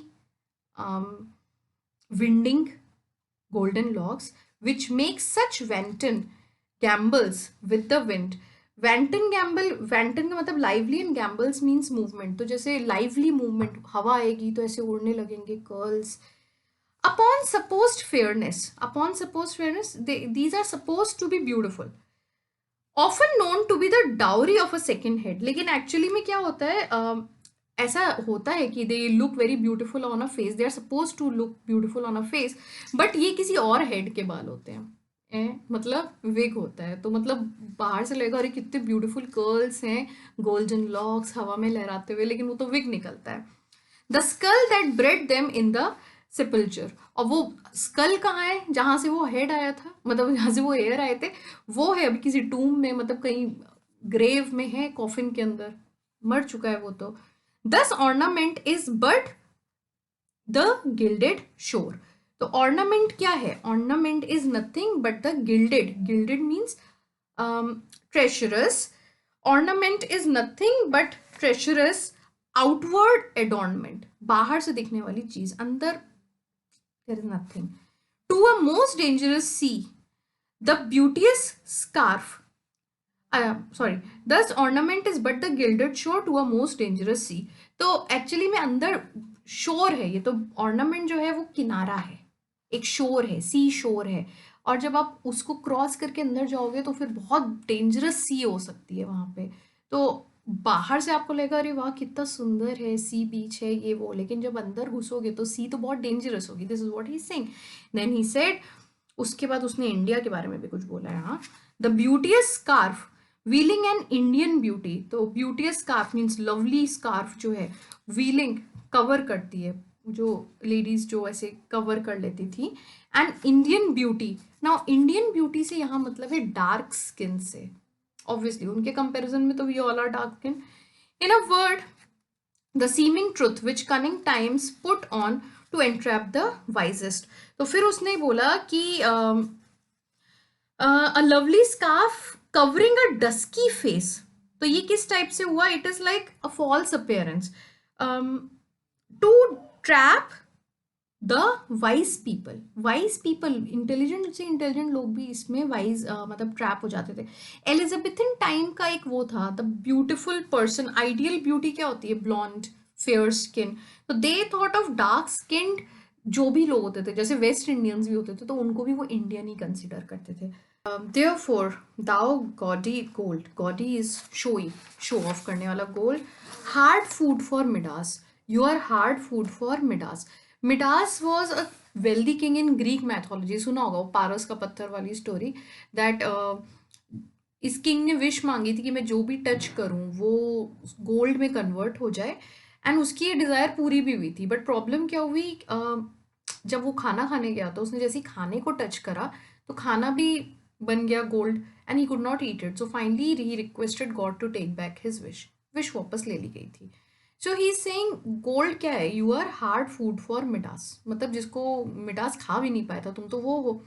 winding golden locks which make such wanton gambols with the wind. wanton का मतलब lively and gambols means movement. तो जैसे lively movement, हवा आएगी तो ऐसे उड़ने लगेंगे curls. upon supposed fairness, these are supposed to be beautiful, often known to be the dowry of a second head. लेकिन एक्चुअली में क्या होता है, ऐसा होता है कि they look very beautiful on a face, they are suppose to look beautiful on a face, but ये किसी और हेड के बाल होते हैं. मतलब विग होता है, तो मतलब बाहर से लगेगा अरे कितने ब्यूटीफुल कर्ल्स हैं, गोल्डन लॉक्स हवा में लहराते हुए, लेकिन वो तो विग निकलता है. The skull that bred them in the sepulchre. और वो स्कल कहाँ है जहाँ से वो हेड आया था, मतलब जहाँ से वो हेयर आए थे, वो है अभी किसी टूम में, मतलब कहीं ग्रेव में है, कॉफिन के अंदर मर चुका है वो तो. Thus ornament is but the gilded shore. तो ऑर्नामेंट क्या है, ornament is nothing but the gilded means treacherous. Ornament is nothing but treacherous outward adornment, बाहर से दिखने वाली चीज, अंदर there is nothing. To a most dangerous sea, the beauteous scarf, thus ornament is but the gilded shore to a most dangerous sea. तो actually में अंदर शोर है ये, तो ऑर्नामेंट जो है वो किनारा है, एक शोर है, सी शोर है, और जब आप उसको क्रॉस करके अंदर जाओगे तो फिर बहुत डेंजरस सी हो सकती है वहाँ पे. तो बाहर से आपको लगेगा अरे वाह कितना सुंदर है, सी बीच है ये वो, लेकिन जब अंदर घुसोगे तो सी तो बहुत डेंजरस होगी. This is what he is saying. Then he said, उसके बाद उसने इंडिया के बारे में भी कुछ बोला है. हाँ, the beauteous scarf veiling an Indian beauty. तो beauteous scarf means lovely scarf जो है, व्हीलिंग कवर करती है, जो लेडीज जो ऐसे कवर कर लेती थी. And Indian beauty, now Indian beauty से यहाँ मतलब है डार्क स्किन से, ऑब्वियसली उनके कंपैरिजन में तो we all are dark skin. In a word, the seeming truth which cunning times put on to entrap the wisest. तो फिर उसने बोला कि a lovely scarf covering a dusky face. तो ये किस टाइप से हुआ, it is like a false appearance to trap the wise people, intelligent से इंटेलिजेंट लोग भी इसमें वाइज मतलब ट्रैप हो जाते थे. एलिजाबेथन टाइम का एक वो था, the beautiful person, ideal beauty क्या होती है, ब्लॉन्ड फेयर स्किन. तो they thought of dark skinned जो भी लोग होते थे, जैसे वेस्ट इंडियंस भी होते थे, तो उनको भी वो इंडियन ही कंसिडर करते थे. Therefore, thou gaudy is showy, show off करने वाला, gold, hard food for Midas. You are hard food for Midas. Midas was a wealthy king in Greek mythology. सुना होगा वो पारस का पत्थर वाली स्टोरी, दैट इस किंग ने विश मांगी थी कि मैं जो भी टच करूं वो गोल्ड में कन्वर्ट हो जाए, एंड उसकी ये डिज़ायर पूरी भी हुई थी. बट प्रॉब्लम क्या हुई, जब वो खाना खाने गया तो उसने जैसे ही खाने को टच करा तो खाना भी बन गया gold, and he could not eat it. So finally he requested God to take back his wish वापस ले ली गई थी. सो ही सेइंग गोल्ड क्या है, you are hard food for Midas, मतलब जिसको मिडास खा भी नहीं पाया था तुम तो वो हो।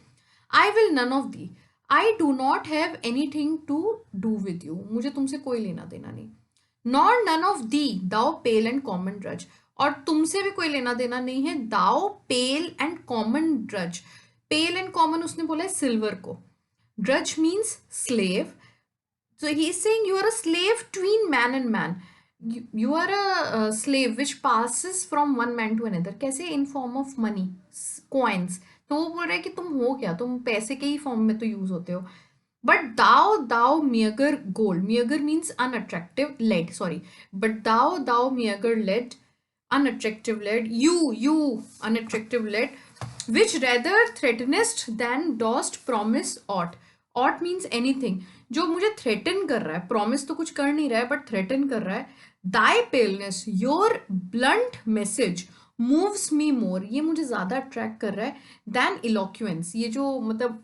I will none of thee, I do not have anything to do with you, मुझे तुमसे कोई लेना देना नहीं। नॉर नन ऑफ दी दाओ पेल एंड कॉमन ड्रज, और तुमसे भी कोई लेना देना नहीं है, thou pale and common drudge. Pale and common उसने बोला है सिल्वर को, drudge means slave. So he is saying you are a slave between man and man. You are a slave which passes from one man to another. कैसे? In form of money, coins. तो वो बोल रहा है कि तुम हो क्या, तुम पैसे के ही फॉर्म में तो यूज होते हो। But thou meager gold. Meager means unattractive lead. Sorry. But thou meager lead, unattractive lead. You unattractive lead, which rather threatenest than dost promise ought. Ought means anything. जो मुझे थ्रेटन कर रहा है, promise तो कुछ कर नहीं रहा है बट थ्रेटन कर रहा है। Thy paleness, your blunt message moves me more, ये मुझे ज्यादा अट्रैक्ट कर रहा है देन इलोक्वेंस, ये जो मतलब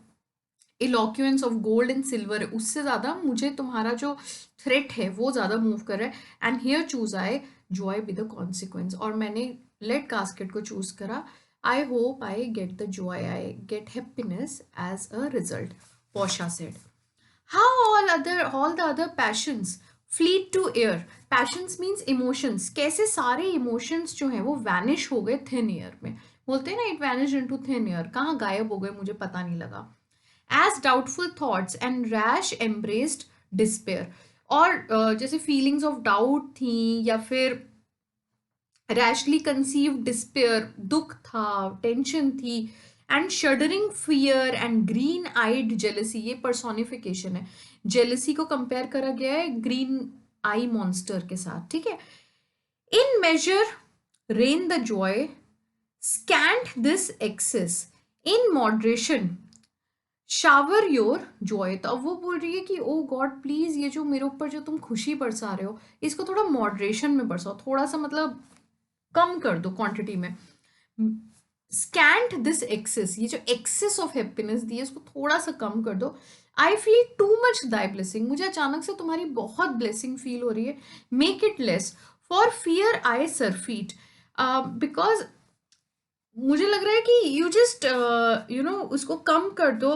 इलोक्वेंस ऑफ गोल्ड एंड सिल्वर है उससे ज्यादा मुझे तुम्हारा जो थ्रेट है वो ज्यादा मूव कर रहा है। And here choose I joy be the consequence, और मैंने लेड कास्केट को चूज करा। I hope I get the joy, I get happiness as a result, Portia said. How all the other passions fleet to air. Passions means emotions. कैसे सारे emotions जो हैं वो vanish हो गए thin air में, बोलते हैं ना it vanished into thin air, कहाँ गायब हो गए मुझे पता नहीं लगा। As doubtful thoughts and rash embraced despair. और जैसे feelings of doubt थी या फिर रैशली कंसीव्ड डिस्पेयर, दुख था, टेंशन थी, and shuddering fear and green eyed jealousy, ये पर्सोनिफिकेशन है। जेलसी को कंपेयर करा गया है ग्रीन आई मॉन्स्टर के साथ, ठीक है। In measure rain the joy, scant this excess, in moderation shower your joy. तो अब वो बोल रही है कि ओ गॉड प्लीज ये जो मेरे ऊपर जो तुम खुशी बरसा रहे हो इसको थोड़ा मॉडरेशन में बरसाओ, थोड़ा सा मतलब कम कर दो क्वांटिटी में। स्कैंट दिस एक्सेस, ये जो एक्सेस ऑफ हैप्पीनेस दी है इसको थोड़ा सा कम कर दो। I feel too much Dai blessing, मुझे अचानक से तुम्हारी बहुत ब्लेसिंग फील हो रही है। Make it less for fear I surfeit, because मुझे लग रहा है कि यू जस्ट उसको कम कर दो।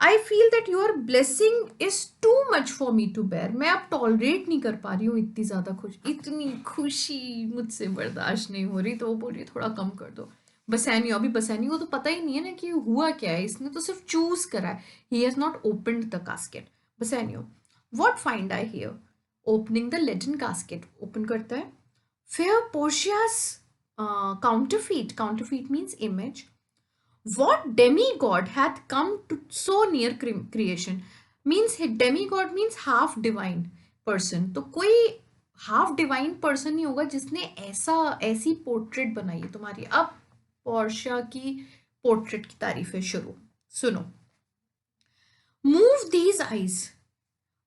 I feel that your blessing is too much for me to bear, मैं अब टॉलरेट नहीं कर पा रही हूँ इतनी ज़्यादा इतनी खुशी मुझसे बर्दाश्त नहीं हो रही, तो वो बोल रही है थोड़ा कम कर दो। बसैनियो, अभी बसैनियो को तो पता ही नहीं है ना कि हुआ क्या है, इसने तो सिर्फ चूज करा है, he has not opened the casket. Bassanio, what find I here, opening the leaden casket, open करता है। Fair Portia's counterfeit, counterfeit means image. What demigod hath come to so near creation, means demigod means half divine person, तो कोई half divine person नहीं होगा जिसने ऐसी portrait बनाई है तुम्हारी। अब पोर्शिया की पोर्ट्रेट की तारीफ है शुरू, सुनो। मूव दीज आईज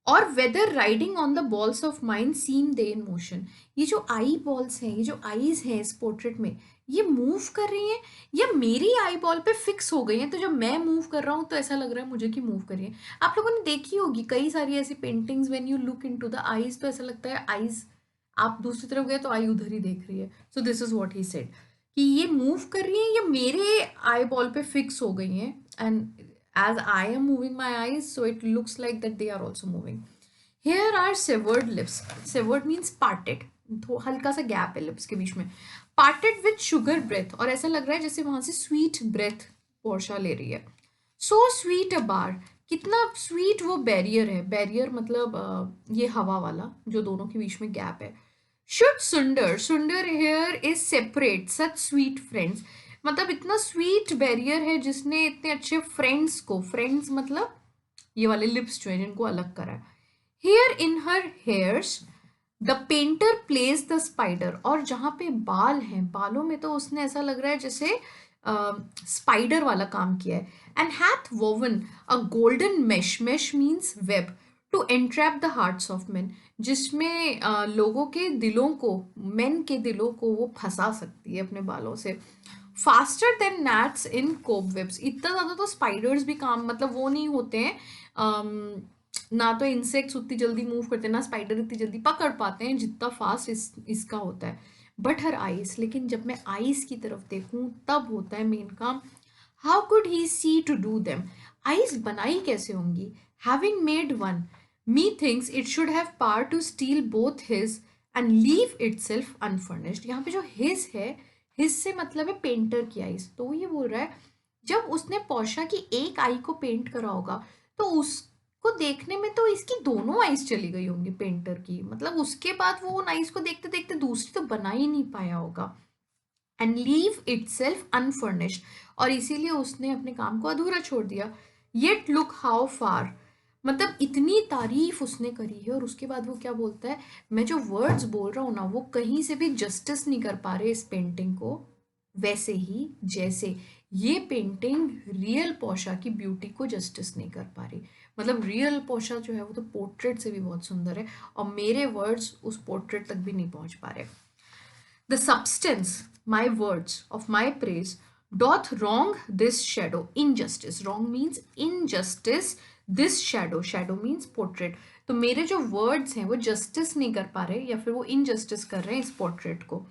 और whether riding on the balls of mind seem they in motion, ये जो आई बॉल्स हैं, ये जो आईज हैं इस पोर्ट्रेट में, ये मूव कर रही हैं या मेरी आई बॉल पे फिक्स हो गई हैं, तो जब मैं मूव कर रहा हूँ तो ऐसा लग रहा है मुझे कि मूव कर रही है। आप लोगों ने देखी होगी कई सारी ऐसी paintings, when you look into the eyes तो ऐसा लगता है आईज, आप दूसरी तरफ गए तो आई उधर ही देख रही है। सो this is what he said कि ये मूव कर रही है या मेरे आई बॉल पे फिक्स हो गई हैं, and as I am moving my eyes, so it looks like that they are also moving. Here are severed lips. Severed means parted. तो हल्का सा गैप है लिप्स के बीच में। Parted with sugar breath, और ऐसा लग रहा है जैसे वहां से स्वीट ब्रेथ पोर्शिया ले रही है। So sweet a bar, कितना स्वीट वो बैरियर है। बैरियर मतलब ये हवा वाला जो दोनों के बीच में गैप है। Should सुंदर, सुंदर here is separate such sweet friends, मतलब इतना स्वीट बैरियर है जिसने इतने अच्छे फ्रेंड्स को, फ्रेंड्स मतलब ये वाले लिप्स जो है जिनको अलग करा है। Here in her hairs the painter place the spider, और जहाँ पे बाल हैं बालों में तो उसने ऐसा लग रहा है जैसे स्पाइडर वाला काम किया है। And hath woven a golden mesh, mesh means web, to entrap the hearts of men, जिसमें लोगों के दिलों को, मेन के दिलों को वो फंसा सकती है अपने बालों से। फास्टर देन gnats इन कोबवेब्स, इतना ज़्यादा तो स्पाइडर्स भी काम मतलब वो नहीं होते हैं ना तो इंसेक्ट्स उतनी जल्दी मूव करते हैं, ना स्पाइडर इतनी जल्दी पकड़ पाते हैं जितना फास्ट इसका होता है। बट हर आइज, लेकिन जब मैं आइज की तरफ देखूं तब होता है मेन काम। How could he see to do them? Eyes बनाई कैसे होंगी? Having made one, me thinks it should have power to steal both his and leave itself unfurnished. यहाँ पे जो हिज है, हिज से मतलब है पेंटर की आइज। तो वो ये बोल रहा है जब उसने पोर्शा की एक आई को पेंट करा होगा तो उसको देखने में तो इसकी दोनों आईज चली गई होंगी पेंटर की, मतलब उसके बाद वो उन आईज को देखते देखते दूसरी तो बना ही नहीं पाया होगा। And leave itself unfurnished, और इसीलिए उसने अपने काम को अधूरा छोड़ दिया। येट लुक हाउ फार, मतलब इतनी तारीफ उसने करी है और उसके बाद वो क्या बोलता है, मैं जो वर्ड्स बोल रहा हूँ ना वो कहीं से भी जस्टिस नहीं कर पा रहे इस पेंटिंग को, वैसे ही जैसे ये पेंटिंग रियल पोर्शा की ब्यूटी को जस्टिस नहीं कर पा रही। मतलब रियल पोर्शा जो है वो तो पोर्ट्रेट से भी बहुत सुंदर है और मेरे वर्ड्स उस पोर्ट्रेट तक भी नहीं पहुंच पा रहे। The substance, my words of my praise, doth wrong this shadow, injustice. Wrong means injustice, this shadow. Shadow means portrait. तो मेरे जो words हैं वो justice नहीं कर पा रहे या फिर वो injustice कर रहे हैं इस portrait को.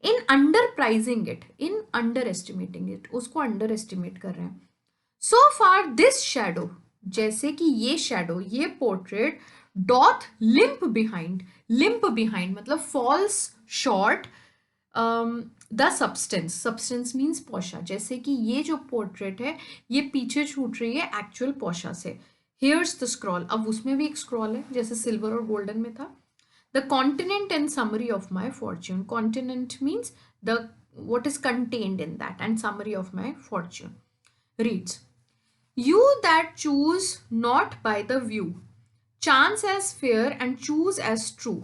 In underpricing it, in underestimating it, उसको underestimate कर रहे हैं. So far this shadow, जैसे कि ये shadow, ये portrait doth limp behind मतलब falls short the substance means Portia, जैसे कि ये जो पोर्ट्रेट है ये पीछे छूट रही है एक्चुअल पोर्शा से। हियर्स द स्क्रॉल, अब उसमें भी एक स्क्रॉल है जैसे सिल्वर और गोल्डन में था। The continent and summary of my Fortune, continent means the what is contained in that, and summary of my fortune reads, you that choose not by the view, chance as fair and choose as true,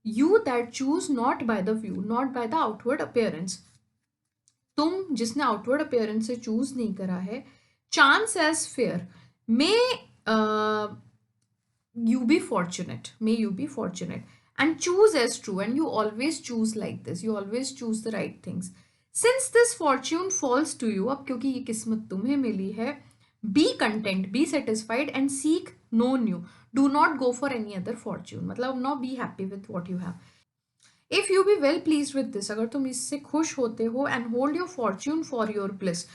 you that choose not by the view, not by the outward appearance, तुम जिसने outward appearance से choose नहीं करा है, chance as fair, may you be fortunate, may you be fortunate, and choose as true, and you always choose like this, you always choose the right things, since this fortune falls to you, अब क्योंकि ये किस्मत तुम्हें मिली है, be content, be satisfied and seek no new, do not go for any other fortune, मतलब now be happy with what you have. If you be well pleased with this, अगर तुम इससे खुश होते हो, and hold your fortune for your bliss,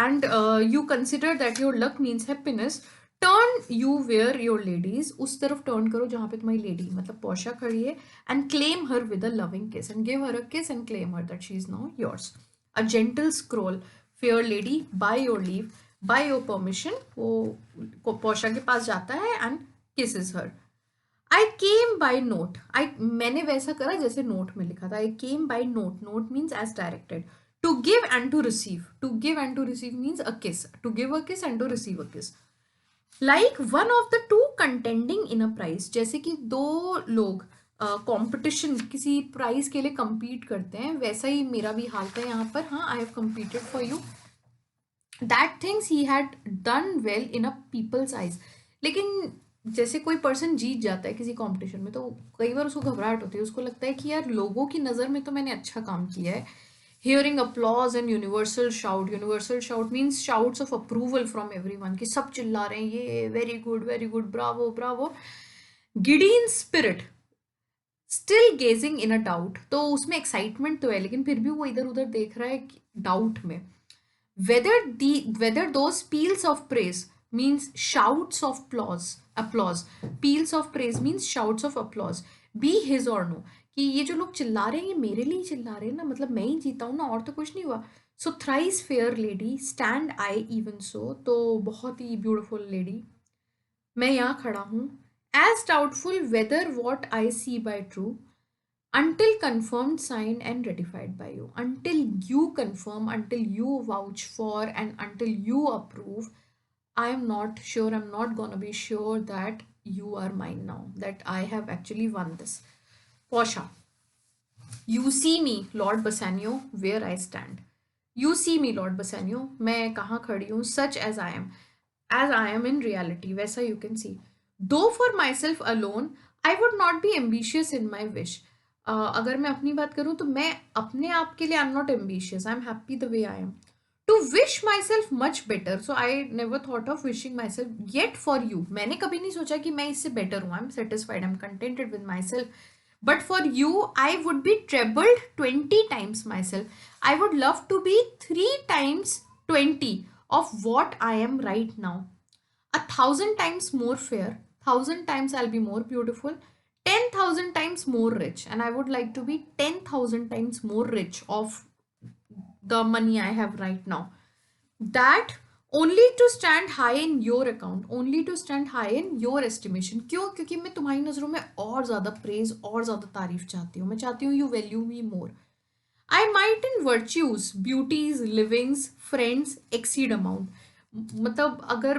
and you consider that your luck means happiness, turn you where your ladies, उस तरफ turn करो जहाँ पे तुम्हारी lady मतलब पोर्शा खड़ी है, and claim her with a loving kiss, and give her a kiss and claim her that she is now yours. A gentle scroll, fair lady, by your leave, by your permission, वो Portia के पास जाता है and kisses her. I came by note. मैंने वैसा करा जैसे note में लिखा था. I came by note. Note means as directed. To give and to receive. To give and to receive means a kiss. To give a kiss and to receive a kiss. Like one of the two contending in a prize. जैसे कि दो लोग competition किसी prize के लिए compete करते हैं, वैसा ही मेरा भी हाल था यहाँ पर. हाँ, I have competed for you. That things he had done well in a people's eyes. लेकिन जैसे कोई पर्सन जीत जाता है किसी कंपटीशन में तो कई बार उसको घबराहट होती है, उसको लगता है कि यार लोगों की नज़र में तो मैंने अच्छा काम किया है. Hearing applause and universal shout means shouts of approval from everyone, कि सब चिल्ला रहे हैं ये very good, bravo bravo. Giddy in spirit, still gazing in a doubt, तो उसमें एक्साइटमेंट तो है लेकिन फिर भी वो इधर उधर देख रहा है डाउट में. whether those peals of praise means shouts of applause, peals of praise means shouts of applause, be his or no, कि ये जो लोग चिल्ला रहे हैं ये मेरे लिए चिल्ला रहे हैं ना, मतलब मैं ही जीता हूँ ना, और तो कुछ नहीं हुआ. So thrice fair lady stand I even so, तो बहुत ही ब्यूटिफुल लेडी मैं यहाँ खड़ा हूँ. As doubtful whether what I see by true, until confirmed, signed and ratified by you, until you confirm, until you vouch for, and until you approve, I am not sure, I'm not gonna be sure that you are mine now, that I have actually won this. Portia, you see me Lord Bassanio where I stand, you see me Lord Bassanio, मैं कहाँ खड़ी हूँ, such as I am in reality, वैसा you can see. Though for myself alone I would not be ambitious in my wish, अगर मैं अपनी बात करूँ तो मैं अपने आप के लिए I am not ambitious, I am happy the way I am. To wish myself much better, so I never thought of wishing myself yet for you, मैंने कभी नहीं सोचा कि मैं इससे बेटर हूँ, I am satisfied, I am contented with myself, but for you I would be trebled 20 times myself, I would love to be 3 times 20 of what I am right now, 1,000 times more fair, 1,000 times I'll be more beautiful, 10,000 times more rich, and I would like to be 10,000 times more rich of the money I have right now. That only to stand high in your account, only to stand high in your estimation. क्यों? क्योंकि मैं तुम्हारी नज़रों में और ज़्यादा praise और ज़्यादा तारीफ चाहती हूँ, मैं चाहती हूँ you value me more. I might in virtues, beauties, livings, friends exceed amount. मतलब अगर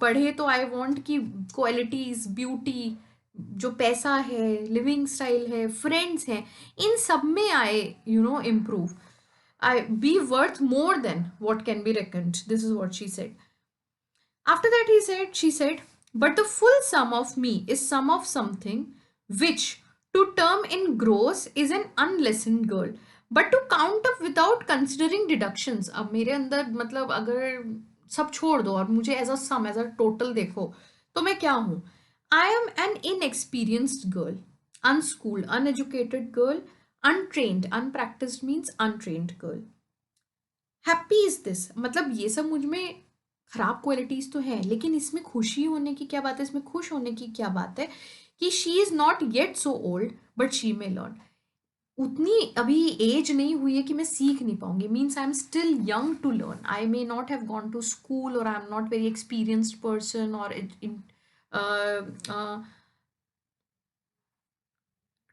बढ़े तो आई वॉन्ट कि क्वालिटीज, ब्यूटी, जो पैसा है, लिविंग स्टाइल है, फ्रेंड्स हैं, इन सब में आए improve. I be worth more than what can be reckoned. This is what she said. After that, she said, but the full sum of me is sum of something which, to term in gross, is an unlessoned girl. But to count up without considering deductions. अब मेरे अंदर मतलब अगर सब छोड़ दो और मुझे as a sum, as a total देखो, तो मैं क्या हूँ? I am an inexperienced girl, unschooled, uneducated girl, untrained, unpracticed means untrained girl. Happy is this, मतलब ये सब मुझ में खराब क्वालिटीज तो हैं, लेकिन इसमें खुशी होने की क्या बात है, इसमें खुश होने की क्या बात है कि she is not yet so old but she may learn. उतनी अभी एज नहीं हुई है कि मैं सीख नहीं पाऊंगी, means I am still young to learn. I may not have gone to school और I am not very experienced person और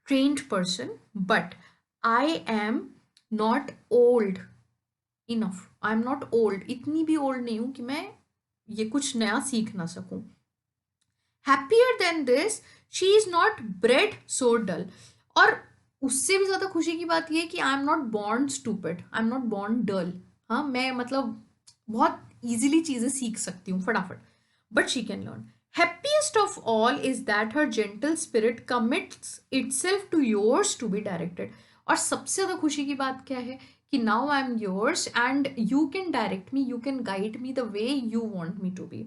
trained person, but I am not old enough. I am not old, इतनी भी old नहीं हूँ कि मैं ये कुछ नया सीख ना सकूं. Happier than this, she is not bred so dull. और उससे भी ज़्यादा खुशी की बात ये है कि I am not born stupid, I am not born dull. हाँ, मैं मतलब बहुत easily चीज़ें सीख सकती हूँ फटाफट. But she can learn. Happiest of all is that her gentle spirit commits itself to yours to be directed. और सबसे ज़्यादा खुशी की बात क्या है कि now I am yours and you can direct me, you can guide me the way you want me to be.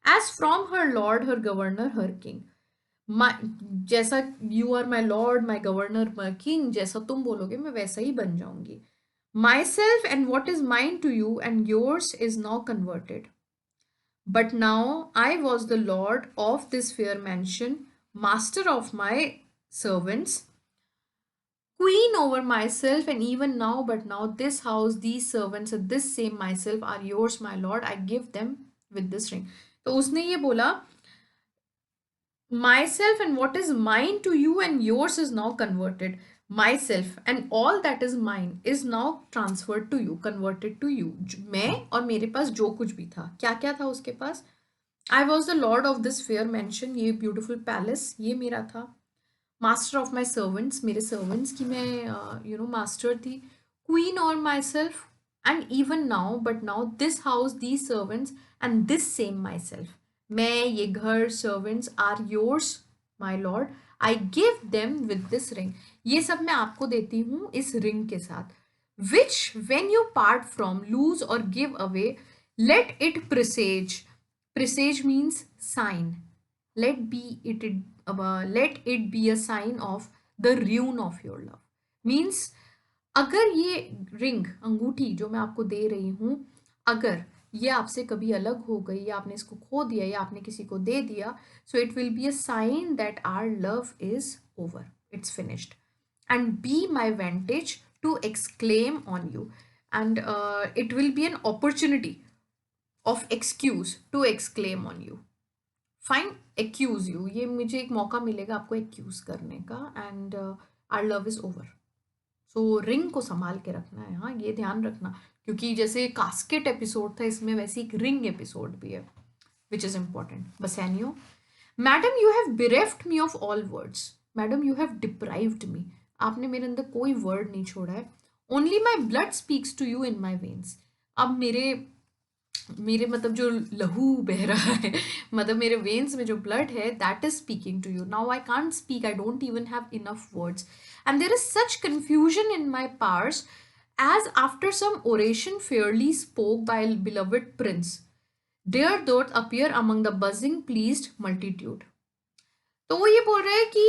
As from her lord, her governor, her king. My, जैसा you are my lord, my governor, my king, जैसा तुम बोलोगे मैं वैसा ही बन जाऊंगी. Myself and what is mine to you and yours is now converted. But now I was the lord of this fair mansion, master of my servants, queen over myself, and even now, but now this house, these servants, and this same myself are yours, my lord. I give them with this ring. तो उसने ये बोला, myself and what is mine to you and yours is now converted. Myself and all that is mine is now transferred to you, converted to you. मैं और मेरे पास जो कुछ भी था, क्या क्या था उसके पास? I was the lord of this fair mansion, ये beautiful palace, ये मेरा था. Master of my servants, मेरे servants की मैं master थी. Queen or myself, and even now, but now this house, these servants, and this same myself. मैं, ये घर, servants are yours, my lord. I give them with this ring. ये सब मैं आपको देती हूँ इस ring के साथ. Which when you part from, lose or give away, let it presage. Presage means sign. Let it be a sign of the ruin of your love. Means अगर ये रिंग, अंगूठी जो मैं आपको दे रही हूँ, अगर ये आपसे कभी अलग हो गई या आपने इसको खो दिया या आपने किसी को दे दिया, so it will be a sign that our love is over, it's finished, and be my vantage to exclaim on you, and it will be an opportunity of excuse to exclaim on you. Fine, accuse you, ये मुझे एक मौका मिलेगा आपको accuse करने का, and our love is over. So ring को संभाल के रखना है, हाँ, ये ध्यान रखना, क्योंकि जैसे कास्केट एपिसोड था, इसमें वैसे एक रिंग एपिसोड भी है, which is important. Bassanio, madam you have bereft me of all words. Madam you have deprived me, आपने मेरे अंदर कोई वर्ड नहीं छोड़ा है. Only my blood speaks to you in my veins. अब मेरे मतलब जो लहू बह रहा है, मतलब मेरे वेन्स में जो ब्लड है, that is speaking to you. Now I can't speak, I don't even have enough words, and there is such confusion in my powers as after some oration fairly spoke by a beloved prince, there doth appear among the buzzing pleased multitude. तो वो ये बोल रहे हैं कि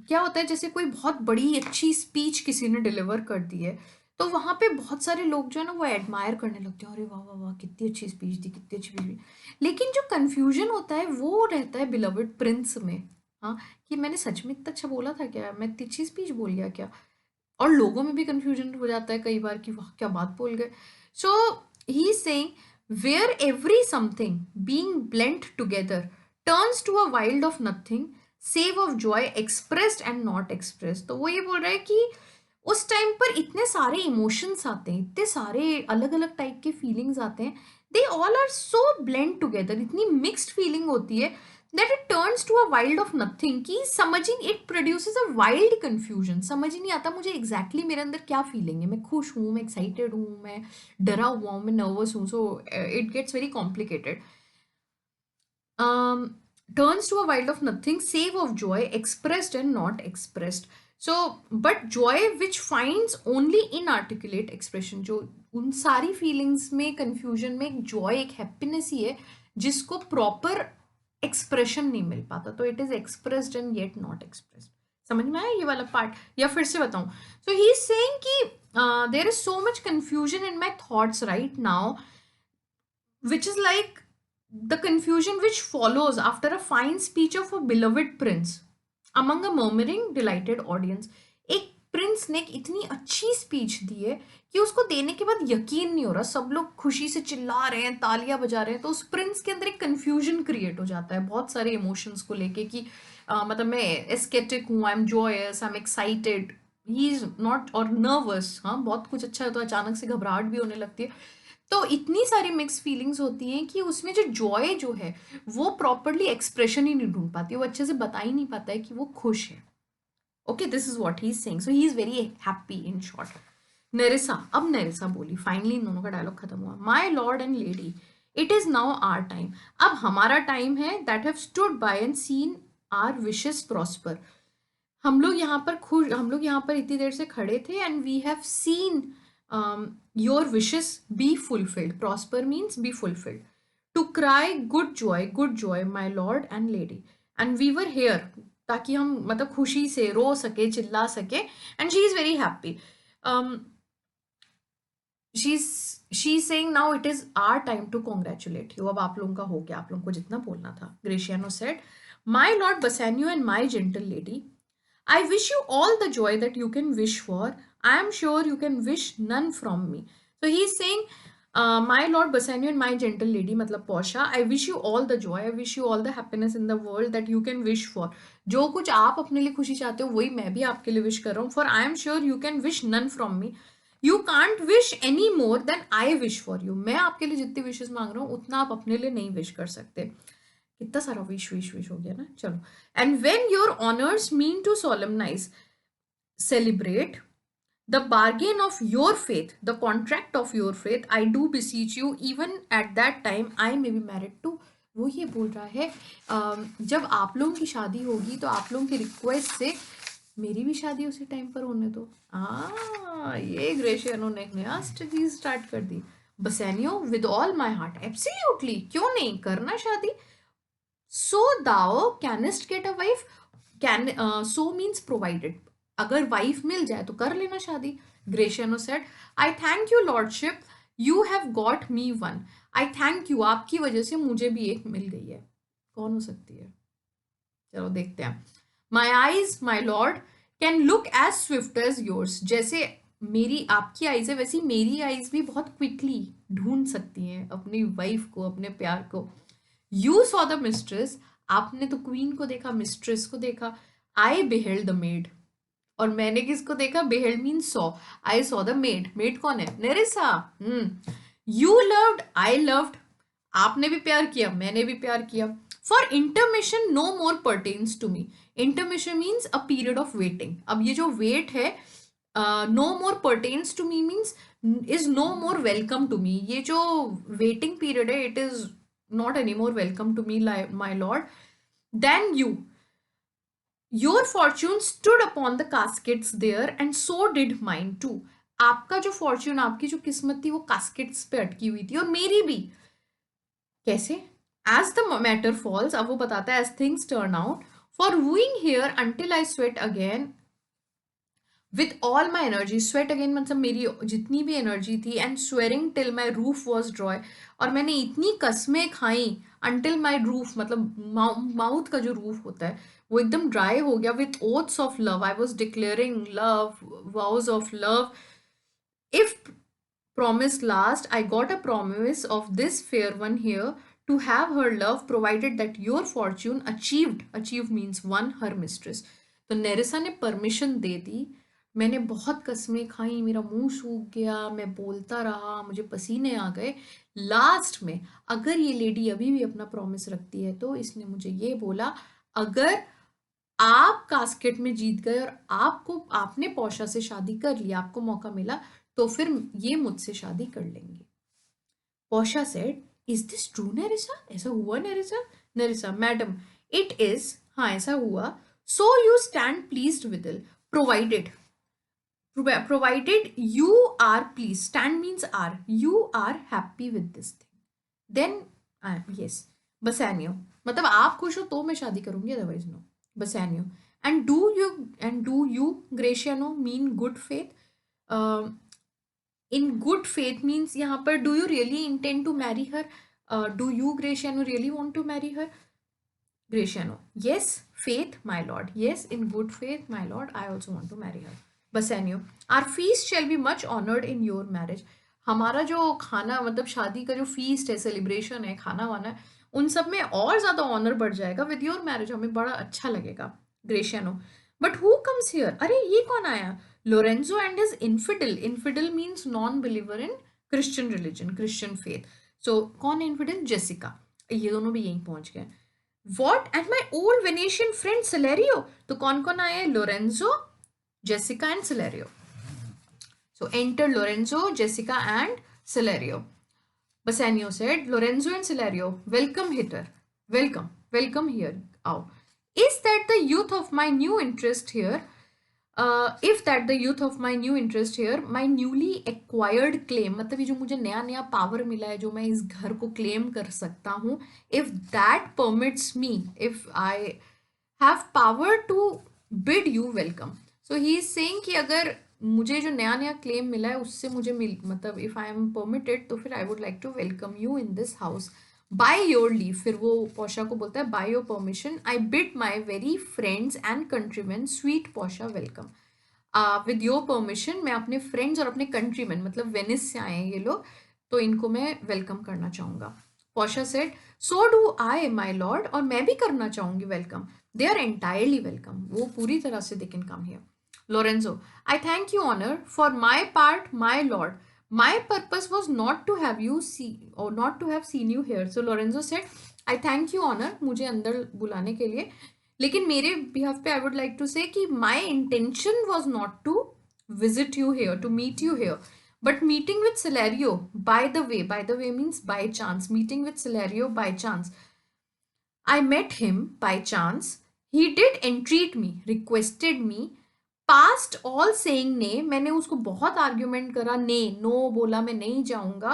क्या होता है, जैसे कोई बहुत बड़ी अच्छी स्पीच किसी ने डिलीवर कर दी है, तो वहाँ पे बहुत सारे लोग जो है ना वो एडमायर करने लगते हैं, अरे वाह वाह वाह कितनी अच्छी स्पीच दी, कितनी अच्छी स्पीच दी। लेकिन जो कन्फ्यूजन होता है वो रहता है बिलवड प्रिंस में, हाँ, कि मैंने सच में इतना अच्छा बोला था क्या, मैं इतनी अच्छी स्पीच बोल गया क्या। और लोगों में भी कन्फ्यूजन हो जाता है कई बार कि वाह क्या बात बोल गए। So he saying where every something being blend together turns to a wild of nothing save of joy expressed and not expressed. तो वो ये बोल रहा है कि उस टाइम पर इतने सारे इमोशंस आते हैं, इतने सारे अलग अलग टाइप के फीलिंग्स आते हैं, they all are so blend together, इतनी मिक्स्ड फीलिंग होती है that it turns to a wild of nothing, कि समझ ही, it produces a wild confusion, समझ ही नहीं आता मुझे एग्जैक्टली मेरे अंदर क्या फीलिंग है, मैं खुश हूँ, मैं एक्साइटेड हूँ, मैं डरा हुआ हूँ, मैं नर्वस हूँ, so it gets very complicated. Turns to a wild of nothing save of joy expressed and not expressed. So but joy which finds only inarticulate expression, जो उन सारी फीलिंग्स में कंफ्यूजन में एक जॉय, एक हैप्पीनेस ही है जिसको प्रॉपर एक्सप्रेशन नहीं मिल पाता, तो it is expressed and yet not expressed. समझ में आया ये वाला पार्ट, या फिर से बताऊं? सो ही इज सेइंग कि there is so much confusion in my thoughts right now, which is like the confusion which follows after a fine speech of a beloved prince among a murmuring delighted audience। एक Prince ने एक इतनी अच्छी speech दी है कि उसको देने के बाद यकीन नहीं हो रहा, सब लोग खुशी से चिल्ला रहे हैं, तालियां बजा रहे हैं, तो उस प्रिंस के अंदर एक कंफ्यूजन क्रिएट हो जाता है बहुत सारे इमोशंस को लेके कि मतलब मैं एस्केटिक हूँ, I am joyous, I am excited, he is not, और नर्वस, हाँ बहुत कुछ अच्छा है तो अचानक से घबराहट भी होने लगती है। तो इतनी सारी मिक्स फीलिंग्स होती हैं कि उसमें जो जॉय जो है वो प्रॉपरली एक्सप्रेशन ही नहीं ढूंढ पाती, वो अच्छे से बता ही नहीं पाता है कि वो खुश है। Okay, this is what he is saying, so he is very happy in short. नेरिसा, अब नेरिसा बोली, फाइनली इन दोनों का डायलॉग खत्म हुआ। My lord and lady, it is now our time, अब हमारा टाइम है, that have stood by and seen our wishes prosper. हम लोग यहाँ पर खुश, हम लोग यहाँ पर इतनी देर से खड़े थे, and we have seen your wishes be fulfilled, prosper means be fulfilled, to cry good joy my lord and lady, and we were here, ताकि हम मतलब खुशी से रो सके, चिल्ला सके, and she is very happy. She is saying now it is our time to congratulate you, अब आप लोगों का हो गया, आप लोगों को जितना बोलना था। Gratiano said, my lord Bassanio and my gentle lady, I wish you all the joy that you can wish for. I am sure you can wish none from me. So he is saying, my Lord Bassanio and my gentle lady, मतलब Portia, I wish you all the joy, I wish you all the happiness in the world that you can wish for. जो कुछ आप अपने लिए खुशी चाहते हो वही मैं भी आपके लिए विश कर रहा हूँ। For I am sure you can wish none from me. You can't wish any more than I wish for you. मैं आपके लिए जितनी विशेष मांग रहा हूँ उतना आप अपने लिए नहीं विश कर सकते। कितना सारा विश विश विश हो गया ना, चलो। And when your honours mean to solemnize celebrate the bargain of your faith, the contract of your faith, I do beseech you even at that time I may be married too. वो ये बोल रहा है जब आप लोगों की शादी होगी तो आप लोगों की रिक्वेस्ट से मेरी भी शादी उसी टाइम पर होने दो। ये ग्रेशियनो ने एक नया स्ट्रेटजी स्टार्ट कर दी। Bassanio, with all my heart, absolutely, क्यों नहीं करना शादी। So thou canst get a wife, can so means provided, अगर वाइफ मिल जाए तो कर लेना शादी। Gratiano said, I thank you lordship, you have got me one, I thank you, आपकी वजह से मुझे भी एक मिल गई है। कौन हो सकती है, चलो देखते हैं। My eyes my lord can look as swift as yours, जैसे मेरी आपकी आईज है वैसी मेरी आईज भी बहुत क्विकली ढूंढ सकती हैं अपनी वाइफ को, अपने प्यार को। यू सॉ द मिस्ट्रेस, आपने तो क्वीन को देखा, मिस्ट्रेस को देखा। आई बिहेल्ड द मेड, और मैंने किसको देखा, beheld mean saw, I saw the maid, maid कौन है, Nerissa. You loved, I loved, आपने भी प्यार किया, मैंने भी प्यार किया। For intermission no more pertains to me, intermission means a period of waiting, अब ये जो वेट है, no more pertains to me means is no more welcome to me, ये जो वेटिंग पीरियड है, it is not anymore welcome to me, my lord. Then your fortune stood upon the caskets there, and so did mine too. आपका जो Fortune, आपकी जो किस्मत थी वो कास्केट्स पे अटकी हुई थी, और मेरी भी। कैसे? एज द मैटर फॉल्स, अब वो बताता है, as things turn out for wooing here until I sweat again with all my energy. Sweat again मतलब मेरी जितनी भी एनर्जी थी, and swearing till my roof was dry, और मैंने इतनी कस्में खाई अंटिल माई रूफ मतलब माउथ का जो रूफ होता है वो एकदम ड्राई हो गया। With oaths of love I was declaring love, वाउज of love. If promise last, I got a promise of this fair one here to have her love provided that your fortune achieved, achieve means won her mistress. तो नेरिसा ने permission दे दी। मैंने बहुत कस्में खाई, मेरा मुंह सूख गया, मैं बोलता रहा, मुझे पसीने आ गए। लास्ट में अगर ये लेडी अभी भी अपना प्रॉमिस रखती है तो इसने मुझे ये बोला, अगर आप कास्केट में जीत गए और आपने पौशा से शादी कर लिया, आपको मौका मिला, तो फिर ये मुझसे शादी कर लेंगे। पौशा said, is this true Nerissa? ऐसा हुआ Nerissa? Nerissa, madam it is, हाँ ऐसा हुआ। So you stand pleased with it, provided you are pleased, stand means are, you are happy with this thing, then yes, Bassanio, मतलब आप खुश हो तो मैं शादी करूंगी, otherwise no. Bassanio, and do you Graciano mean good faith? In good faith means यहाँ पर do you really intend to marry her? Do you Graciano really want to marry her? Graciano, yes, faith, my lord. Yes, in good faith, my lord, I also want to marry her. Bassanio, our feast shall be much honored in your marriage. हमारा जो खाना मतलब शादी का जो feast है, celebration है, खाना वाना है, उन सब में और ज्यादा ऑनर बढ़ जाएगा विद योर मैरिज, हमें बड़ा अच्छा लगेगा। Gratiano, but who comes here? अरे ये कौन आया? Lorenzo and his infidel, infidel means non believer in Christian religion, Christian faith. So कौन इन्फिडल? जेसिका। ये दोनों भी यहीं पहुंच गए। What? And my old Venetian friend Celerio. तो कौन कौन आए? Lorenzo, Jessica and Celerio. So enter Lorenzo, Jessica and Celerio. Bassanio said, Lorenzo and Celerio, welcome hither. Welcome here. आओ. Is that the youth of my new interest here? If that the youth of my new interest here, my newly acquired claim, मतलब ये जो मुझे नया नया power मिला है, जो मैं इस घर को क्लेम कर सकता हूँ, if that permits me, if I have power to bid you welcome. So he is saying कि अगर मुझे जो नया नया क्लेम मिला है उससे मुझे मतलब if I am permitted, तो फिर I would like to welcome you in this house. By your leave, फिर वो पोशा को बोलता है by your permission, I bid my very friends and countryman sweet पोशा वेलकम। विद योर परमिशन, मैं अपने फ्रेंड्स और अपने कंट्रीमैन मतलब वेनिस से आए हैं ये लोग, तो इनको मैं वेलकम करना चाहूँगा। पोशा said, so do I my lord, और मैं भी करना चाहूँगी welcome. They are entirely welcome, वो पूरी तरह से they can come here. Lorenzo, I thank you honour, for my part my lord, my purpose was not to have you see or not to have seen you here. So Lorenzo said, I thank you honor, मुझे अंदर बुलाने के लिए, लेकिन मेरे behalf पे I would like to say कि my intention was not to visit you here, to meet you here, but meeting with Celerio by the way means by chance, meeting with Celerio by chance. I met him by chance, he did entreat me, requested me, past all saying ने, मैंने उसको बहुत argument करा, ने no बोला मैं नहीं जाऊंगा,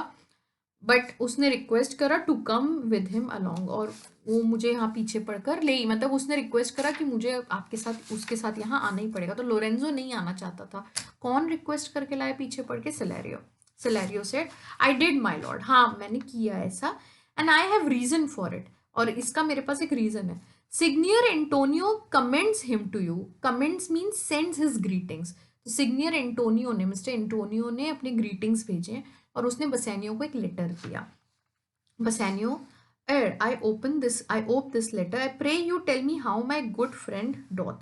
बट उसने रिक्वेस्ट करा to come with him along, और वो मुझे यहाँ पीछे पड़कर ले, मतलब उसने रिक्वेस्ट करा कि मुझे आपके साथ उसके साथ यहाँ आना ही पड़ेगा। तो लोरेंजो नहीं आना चाहता था। कौन रिक्वेस्ट करके लाया पीछे पड़ के? Salerio. Salerio said, I did my lord, हाँ मैंने किया ऐसा, and I have reason for it, और इसका मेरे पास एक रीजन है। Signor Antonio commends him to you. Commends means sends his greetings. तो Signor Antonio ने, मिस्टर एंटोनियो ने अपने ग्रीटिंग्स भेजे और उसने बसैनियो को एक लेटर दिया। बसैनियो, I open this letter. I pray you tell me how my good friend doth.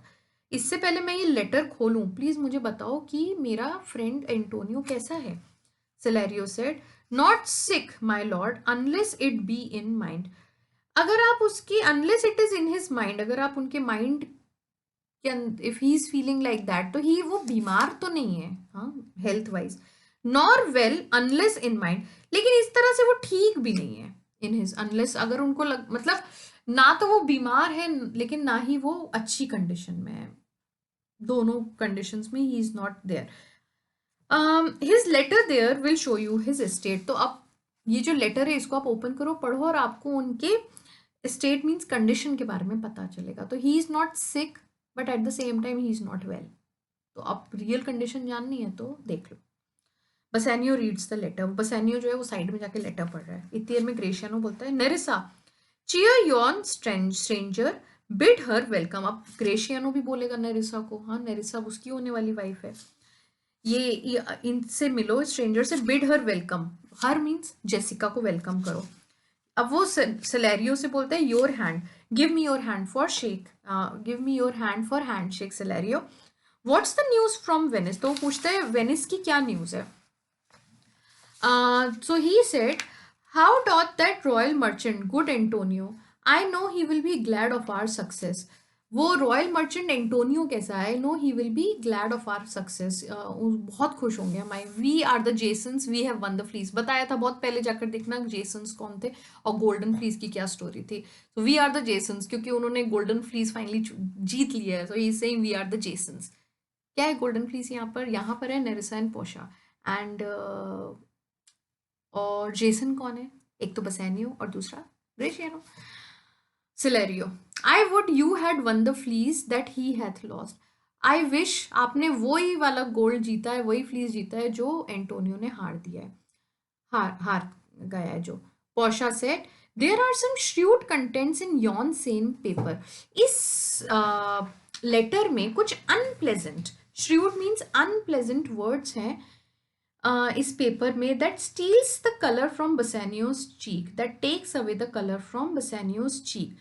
इससे पहले मैं ये लेटर खोलूं, प्लीज मुझे बताओ कि मेरा फ्रेंड एंटोनियो कैसा है। Celerio said, not sick, my lord, unless it be in mind. अगर आप उसकी unless it is in his mind, अगर आप उनके माइंड के if he is feeling like that, तो ही वो बीमार तो नहीं है हाँ health wise. Nor well unless in mind, लेकिन इस तरह से वो ठीक भी नहीं है इन हिज, अनलेस अगर उनको मतलब ना तो वो बीमार है लेकिन ना ही वो अच्छी कंडीशन में है, दोनों कंडीशंस में he is not there. His letter there will show you his state. तो अब ये जो लेटर है इसको आप ओपन करो, पढ़ो और आपको उनके स्टेट मीन्स कंडीशन के बारे में पता चलेगा। तो he is not sick but at the same time he is not well. तो अब रियल कंडीशन जाननी है तो देख लो। बसैनियो रीड्स द लेटर। बसैनियो जो है वो साइड में जाके लेटर पढ़ रहा है। इतनी देर में ग्रेशियानो बोलता है, नेरिसा चीयर योन स्ट्रेंजर बिड हर वेलकम। अब ग्रेशियानो भी बोलेगा नेरिसा को, हाँ नेरिसा उसकी होने वाली वाइफ है, ये इनसे मिलो, स्ट्रेंजर से, बिड हर वेलकम। हर मीन्स जेसिका को वेलकम करो। अब वो सेलेरियो से बोलता है your hand, give me your hand for shake, give me your hand for hand shake Celerio. What's the news from Venice. तो वो पूछता है वेनिस की क्या न्यूज है। So he said, how doth that royal merchant, good Antonio? I know he will be glad of our success. वो royal merchant Antonio कैसा है? No he will be glad of our success. बहुत खुश होंगे हमारे। We are the Jasons, we have won the fleece. बताया था बहुत पहले, जाकर देखना जेसन्स कौन थे और गोल्डन फ्लीस की क्या स्टोरी थी। तो वी आर द जेसन्स क्योंकि उन्होंने गोल्डन फ्लीस फाइनली जीत लिया है। So he is saying we are the Jasons. क्या है गोल्डन फ्लीस? यहाँ पर है नेरिसा एंड पोशा एंड और जेसन कौन है? एक तो बसैनियो और दूसरा Gratiano. Salerio, I would you had won the fleece that he hath lost. I wish आपने वही वाला गोल्ड जीता है, वही फ्लीस जीता है जो एंटोनियो ने हार दिया है, हार गया है जो। Portia said, there are some shrewd contents in yon same paper. इस लेटर में कुछ unpleasant, shrewd means unpleasant words हैं इस पेपर में, that steals the colour from Bassanio's cheek, that takes away the colour from Bassanio's cheek.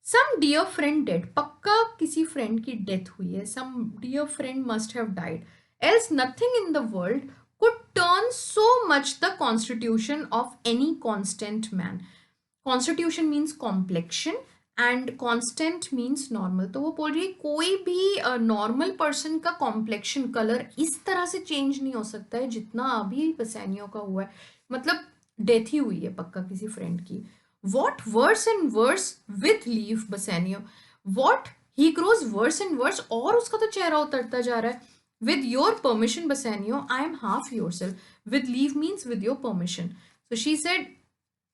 Some dear friend dead, पक्का किसी friend की death हुई है। Some dear friend must have died, else nothing in the world could turn so much the constitution of any constant man. Constitution means complexion and constant means normal. तो वो बोल रही है कोई भी नॉर्मल पर्सन का कॉम्प्लेक्शन कलर इस तरह से चेंज नहीं हो सकता है जितना अभी बसैनियो का हुआ है। मतलब डेथ ही हुई है पक्का किसी फ्रेंड की। What worse and worse with leave Bassanio, what he grows worse and worse, और उसका तो चेहरा उतरता जा रहा है। With your permission, Bassanio, I am half yourself. With leave means with your permission. So she said,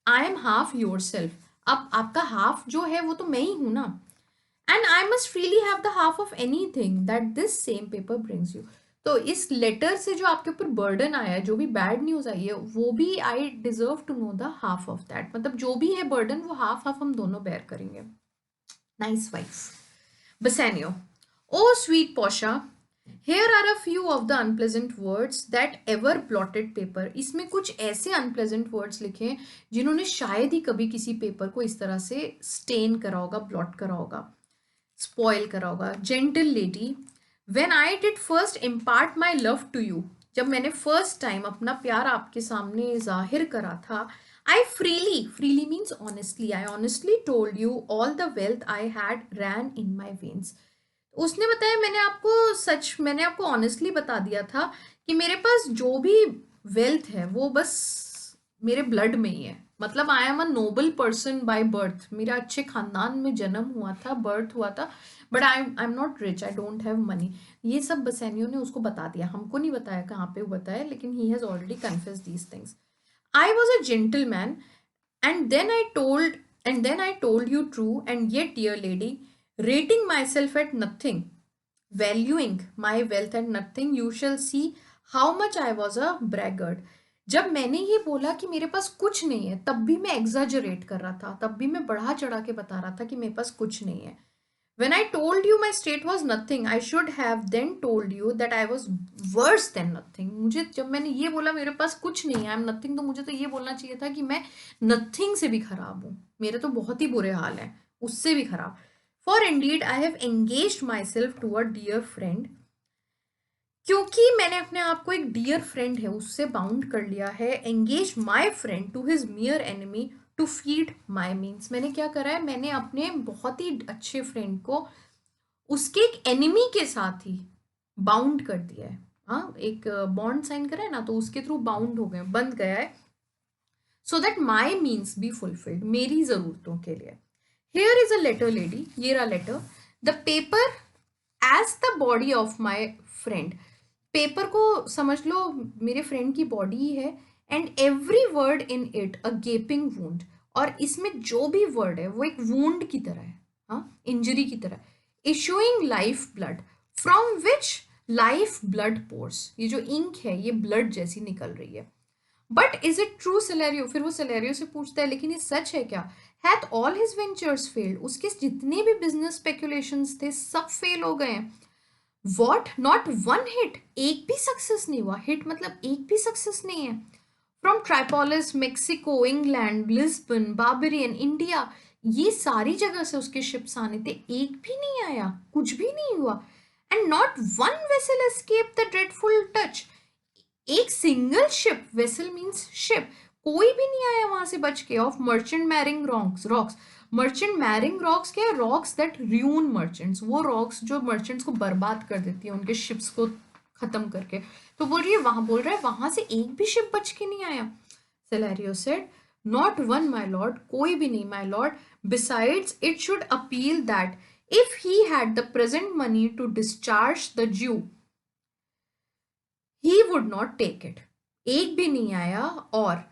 I am half yourself. अब आपका half जो है वो तो मैं ही हूं ना। And I must freely have the half of anything that this same paper brings you. तो इस लेटर से जो आपके ऊपर बर्डन आया है, जो भी बैड न्यूज आई है, वो भी I deserve to know the half of that. मतलब जो भी है बर्डन वो हाफ हाफ हम दोनों बेयर करेंगे। Nice wife. Bassanio, oh sweet Portia, here are a few of the unpleasant words that ever blotted paper. इसमें कुछ ऐसे unpleasant words लिखे जिन्होंने शायद ही कभी किसी पेपर को इस तरह से stain करा होगा, blot करा होगा, spoil करा होगा। Gentle lady, when I did first impart my love to you, जब मैंने first time अपना प्यार आपके सामने जाहिर करा था, I freely means honestly, I honestly told you all the wealth I had ran in my veins. उसने बताया मैंने आपको ऑनेस्टली बता दिया था कि मेरे पास जो भी वेल्थ है वो बस मेरे ब्लड में ही है। मतलब I am a Nobel person by birth, मेरा अच्छे खानदान में जन्म हुआ था, बर्थ हुआ था, but I am not rich, I don't have money. ये सब बसैनियो ने उसको बता दिया, हमको नहीं बताया कहाँ पे वो बताया, लेकिन he has already confessed these things. I was a gentleman and then I told you true, and yet dear lady, rating myself at nothing, valuing my wealth at nothing, you shall see how much I was a braggart. जब मैंने ये बोला कि मेरे पास कुछ नहीं है तब भी मैं एग्जाजरेट कर रहा था, तब भी मैं बढ़ा चढ़ा के बता रहा था कि मेरे पास कुछ नहीं है। When I told you my state was nothing, I should have then told you that I was worse than nothing. मुझे जब मैंने ये बोला मेरे पास कुछ नहीं है, I am nothing, तो मुझे तो ये बोलना चाहिए था कि मैं nothing से भी खराब हूँ, मेरे तो बहुत ही बुरे हाल हैं, उससे भी खराब। For indeed I have engaged myself to a dear friend, क्योंकि मैंने अपने आप को एक डियर फ्रेंड है उससे बाउंड कर लिया है। Engage my friend to his mere enemy to feed my means, मैंने क्या करा है, मैंने अपने बहुत ही अच्छे फ्रेंड को उसके एक एनिमी के साथ ही बाउंड कर दिया है। हाँ, एक बॉन्ड साइन करा है ना, तो उसके थ्रू बाउंड हो गए, बंध गया है, so that my means be fulfilled, मेरी जरूरतों के लिए। Here is a letter lady, ये रहा letter, the paper as the body of my friend. Paper को समझ लो मेरे फ्रेंड की बॉडी है, and every word in it a gaping wound, और इसमें जो भी वर्ड है वो एक वुंड की तरह है, हाँ, इंजरी की तरह, issuing life blood from which life blood pores, ये जो इंक है ये ब्लड जैसी निकल रही है। But is it true Celerio, फिर वो सिलेरियो से पूछता है लेकिन ये सच है क्या? Hath all his ventures failed, उसके जितने भी बिजनेस स्पेकुलेशंस थे सब फेल हो गए हैं। वॉट, नॉट वन हिट, एक भी सक्सेस नहीं हुआ, हिट मतलब एक भी सक्सेस नहीं है। From Tripolis, Mexico, England, Lisbon, Barbarian, India, ये सारी जगह से उसके शिप्स आने थे, एक भी नहीं आया, कुछ भी नहीं हुआ। And not one vessel escape the dreadful touch, एक single ship, vessel means ship, कोई भी नहीं आया वहां से बच के, of merchant marring rocks. Merchant marring rocks क्या है? रॉक्स दैट र्यून मर्चेंट्स, वो रॉक्स जो मर्चेंट्स को बर्बाद कर देती है, उनके शिप्स को खत्म करके। तो बोल रहा है वहां से एक भी शिप बच के नहीं आया। Salerio said, not one my lord, कोई भी नहीं my lord. Besides it should appeal that if he had the present money to discharge the due he would not take it, एक भी नहीं आया। और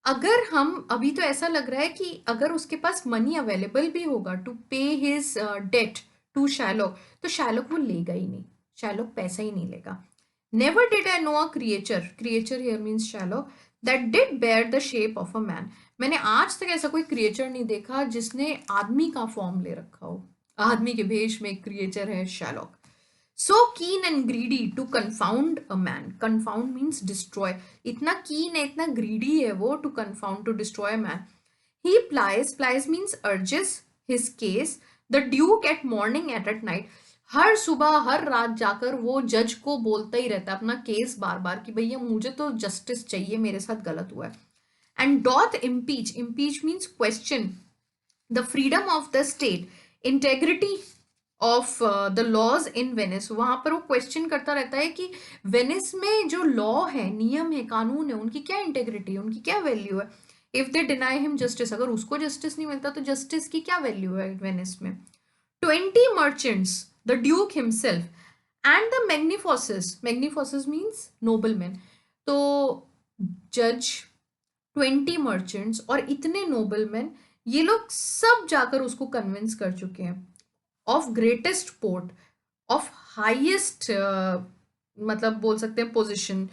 अगर हम अभी तो ऐसा लग रहा है कि अगर उसके पास मनी अवेलेबल भी होगा टू पे हिज डेट टू शैलोक, तो शैलोक वो लेगा ही नहीं, शैलोक पैसा ही नहीं लेगा। Never did I know a creature, creature here means Shylock, that did bear the shape of a man, मैंने आज तक ऐसा कोई क्रिएचर नहीं देखा जिसने आदमी का फॉर्म ले रखा हो, आदमी के भेष में एक क्रिएचर है शैलोक। So keen and greedy to confound a man. Confound means destroy. इतना keen है, इतना greedy है वो to confound, to destroy a man. He plies means urges his case. The duke at morning at night. हर सुबह हर रात जाकर वो जज को बोलता ही रहता है अपना केस बार बार कि भैया मुझे तो जस्टिस चाहिए, मेरे साथ गलत हुआ है। And doth impeach. Impeach means question the freedom of the state, integrity of the laws in Venice, वहां पर वो क्वेश्चन करता रहता है कि वेनिस में जो लॉ है, नियम है, कानून है, उनकी क्या इंटेग्रिटी है, उनकी क्या वैल्यू है। If they deny him justice, अगर उसको जस्टिस नहीं मिलता तो जस्टिस की क्या वैल्यू है वेनिस में। 20 merchants, the duke himself and the magnificoes, magnificoes means nobleman, तो जज, 20 मर्चेंट्स और इतने नोबलमैन, ये लोग सब जाकर उसको कन्विंस कर चुके हैं, of greatest port, of highest, मतलब बोल सकते हैं पोजिशन,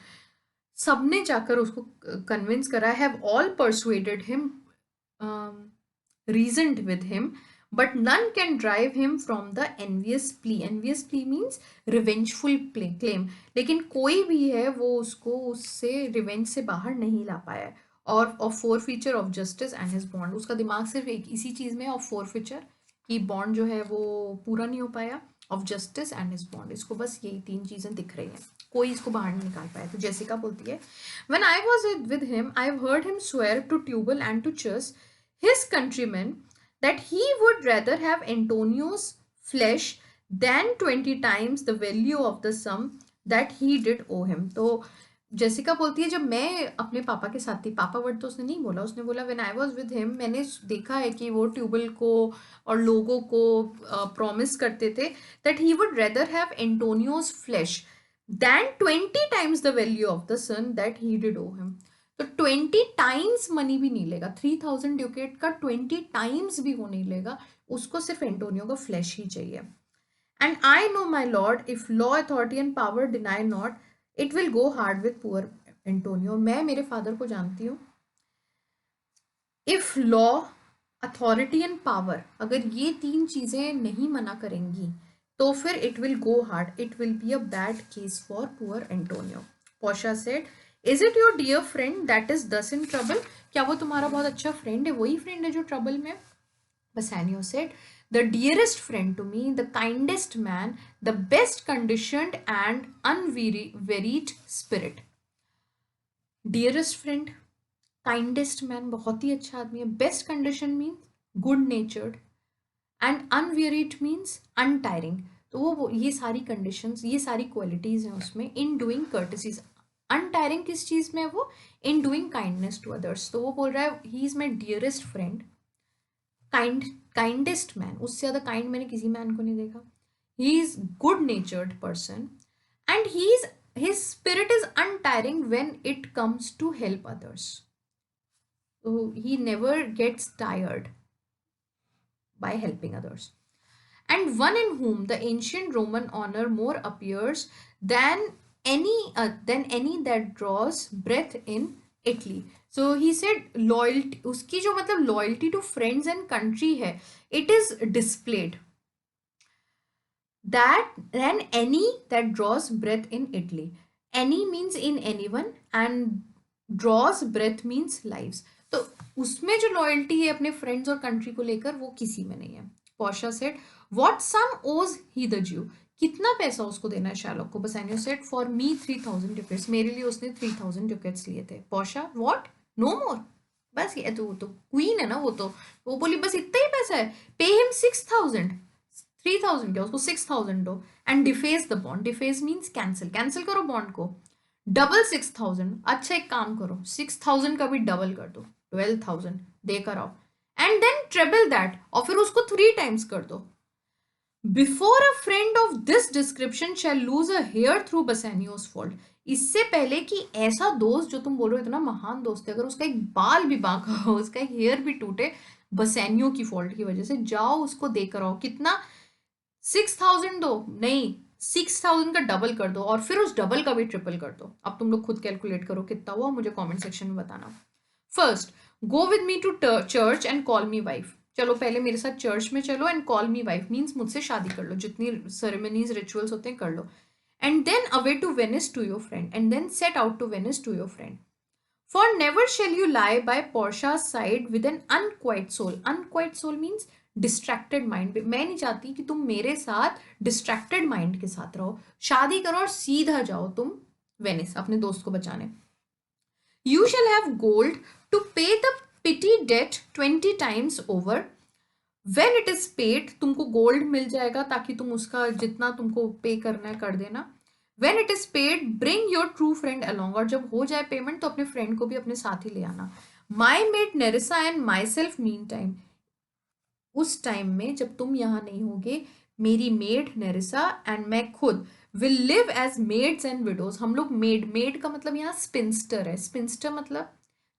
सबने जाकर उसको कन्विंस करा, have all persuaded him, reasoned with him, but none can drive him from the envious plea, envious plea means revengeful claim, लेकिन कोई भी है वो उसको उससे रिवेंज से बाहर नहीं ला पाया है। और of four feature of justice and his bond, उसका दिमाग सिर्फ एक इसी चीज़ में, ऑफ फोर फीचर कि बॉन्ड जो है वो पूरा नहीं हो पाया, of justice and his bond, इसको बस यही तीन चीज़ें दिख रही हैं, कोई इसको बाहर नहीं निकाल पाया। तो जेसिका बोलती है, when I was with him I have heard him swear to Tubal and to चर्स his countryman that he would rather have Antonio's flesh than 20 times the value of the sum that he did owe him. तो Jessica बोलती है जब मैं अपने पापा के साथ थी, पापा वर्ड तो उसने नहीं बोला, उसने बोला when I was with him, मैंने देखा है कि वो ट्यूबल को और लोगों को प्रॉमिस करते थे that he would rather have Antonio's flesh than 20 times the value of the sum that he did owe him. तो 20 टाइम्स मनी भी नहीं लेगा, 3000 ड्यूकेट का 20 टाइम्स भी वो नहीं लेगा, उसको सिर्फ एंटोनियो का फ्लैश ही चाहिए। And I know my lord if law authority and power deny not it will go hard with poor Antonio, मैं मेरे फादर को जानती हूँ, if law authority and power, अगर ये तीन चीजें नहीं मना करेंगी तो फिर it will go hard, it will be a bad case for poor Antonio. Portia said, is it your dear friend that is thus in trouble, क्या वो तुम्हारा बहुत अच्छा फ्रेंड है, वही फ्रेंड है जो ट्रबल में। Bassanio said, the dearest friend to me, the kindest man, the best conditioned and unwearied spirit. Dearest friend, kindest man, बहुत ही अच्छा आदमी है, best condition means good natured and unwearied means untiring, तो वो ये सारी conditions, ये सारी qualities हैं उसमें, in doing courtesies, untiring किस चीज़ में है वो, in doing kindness to others, तो वो बोल रहा है he is my dearest friend, kindest man, उससे ज़्यादा काइंड मैंने किसी मैन को नहीं देखा, he is good नेचर्ड person and he is his spirit is untiring when it comes to help others. So he never gets tired by helping others. And one in whom the ancient Roman honor more appears than any that draws breath in Italy. So he said loyalty, उसकी जो मतलब loyalty to friends and country है, it is displayed that than any that draws breath in Italy. Any means in anyone and draws breath means lives. तो उसमें जो loyalty है अपने friends और कंट्री को लेकर वो किसी में नहीं है. पोर्शिया सेड व्हाट सम ओज ही द ज्यू. कितना पैसा उसको देना है शैरलॉक को. बसानियो सेड फॉर मी 3000 टिकट्स. मेरे लिए उसने 3000 टिकट्स लिए थे. पोर्शिया व्हाट नो मोर. बस ये तो क्वीन है ना वो बोली बस इतना ही पैसा है. Pay him 6000. 3000 क्या उसको 6000 दो and deface the bond. Deface means cancel करो बॉन्ड को. डबल 6000. अच्छा एक काम करो 6000 का भी डबल कर दो 12000 देकर आओ एंड देन ट्रिपल दैट और फिर उसको 3 टाइम्स कर दो. Before a friend of this description shall lose a hair through Bassanio's fault. इससे पहले कि ऐसा दोस्त जो तुम बोल रहे हो इतना महान दोस्त है, अगर उसका एक बाल भी बांका हो, उसका एक हेयर भी टूटे बसेनियो की फॉल्ट की वजह से, जाओ उसको देकर आओ. कितना 6000 दो नहीं 6000 का डबल कर दो और फिर उस डबल का भी ट्रिपल कर दो. अब तुम लोग खुद कैलकुलेट करो कितना हुआ, मुझे कमेंट सेक्शन में बताना. First go with me to church and call me wife. चलो पहले मेरे साथ चर्च में चलो and call me wife means मुझसे शादी कर लो, जितनी सेरेमनीज रिचुअल्स होते हैं कर लो. And then away to Venice to your friend and then set out to Venice to your friend. For never shall you lie by Portia's side with an unquiet soul. Unquiet soul means distracted mind. मैं नहीं चाहती कि तुम मेरे साथ distracted mind के साथ रहो. शादी करो और सीधा जाओ तुम वेनिस अपने दोस्त को बचाने. You shall have gold to pay the petty debt 20 times over. When it is paid, तुमको गोल्ड मिल जाएगा ताकि तुम उसका जितना तुमको पे करना है कर देना. When it is paid, bring your true friend along. और जब हो जाए पेमेंट तो अपने फ्रेंड को भी अपने साथ ही ले आना. My maid Nerissa and myself meantime. उस टाइम में जब तुम यहाँ नहीं होगे, मेरी मेड नेरिसा एंड मैं खुद will live as maids and widows. हम लोग मेड का मतलब यहाँ स्पिंस्टर है. स्पिंस्टर मतलब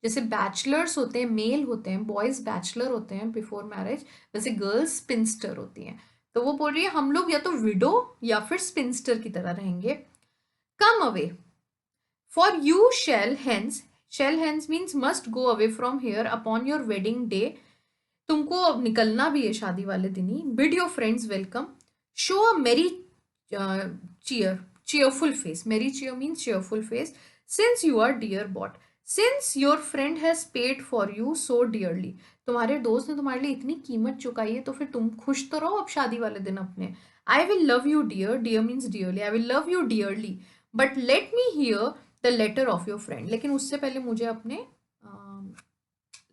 जैसे बैचलर्स होते हैं मेल होते हैं, बॉयज बैचलर होते हैं बिफोर मैरिज, वैसे गर्ल्स स्पिंस्टर होती हैं. तो वो बोल रही है हम लोग या तो विडो या फिर स्पिंस्टर की तरह रहेंगे. Come away for you shall hence means must go away from here upon your wedding day. तुमको अब निकलना भी है शादी वाले दिन ही. Bid your friends welcome. Show a merry cheerful face. Merry cheer means cheerful face. Since you are dear bought. Since your friend has paid for you so dearly. तुम्हारे दोस्त ने तुम्हारे लिए इतनी कीमत चुकाई है तो फिर तुम खुश तो रहो अब शादी वाले दिन अपने. I will love you dear. Dear means dearly. I will love you dearly. But let me hear the letter of your friend. लेकिन उससे पहले मुझे अपने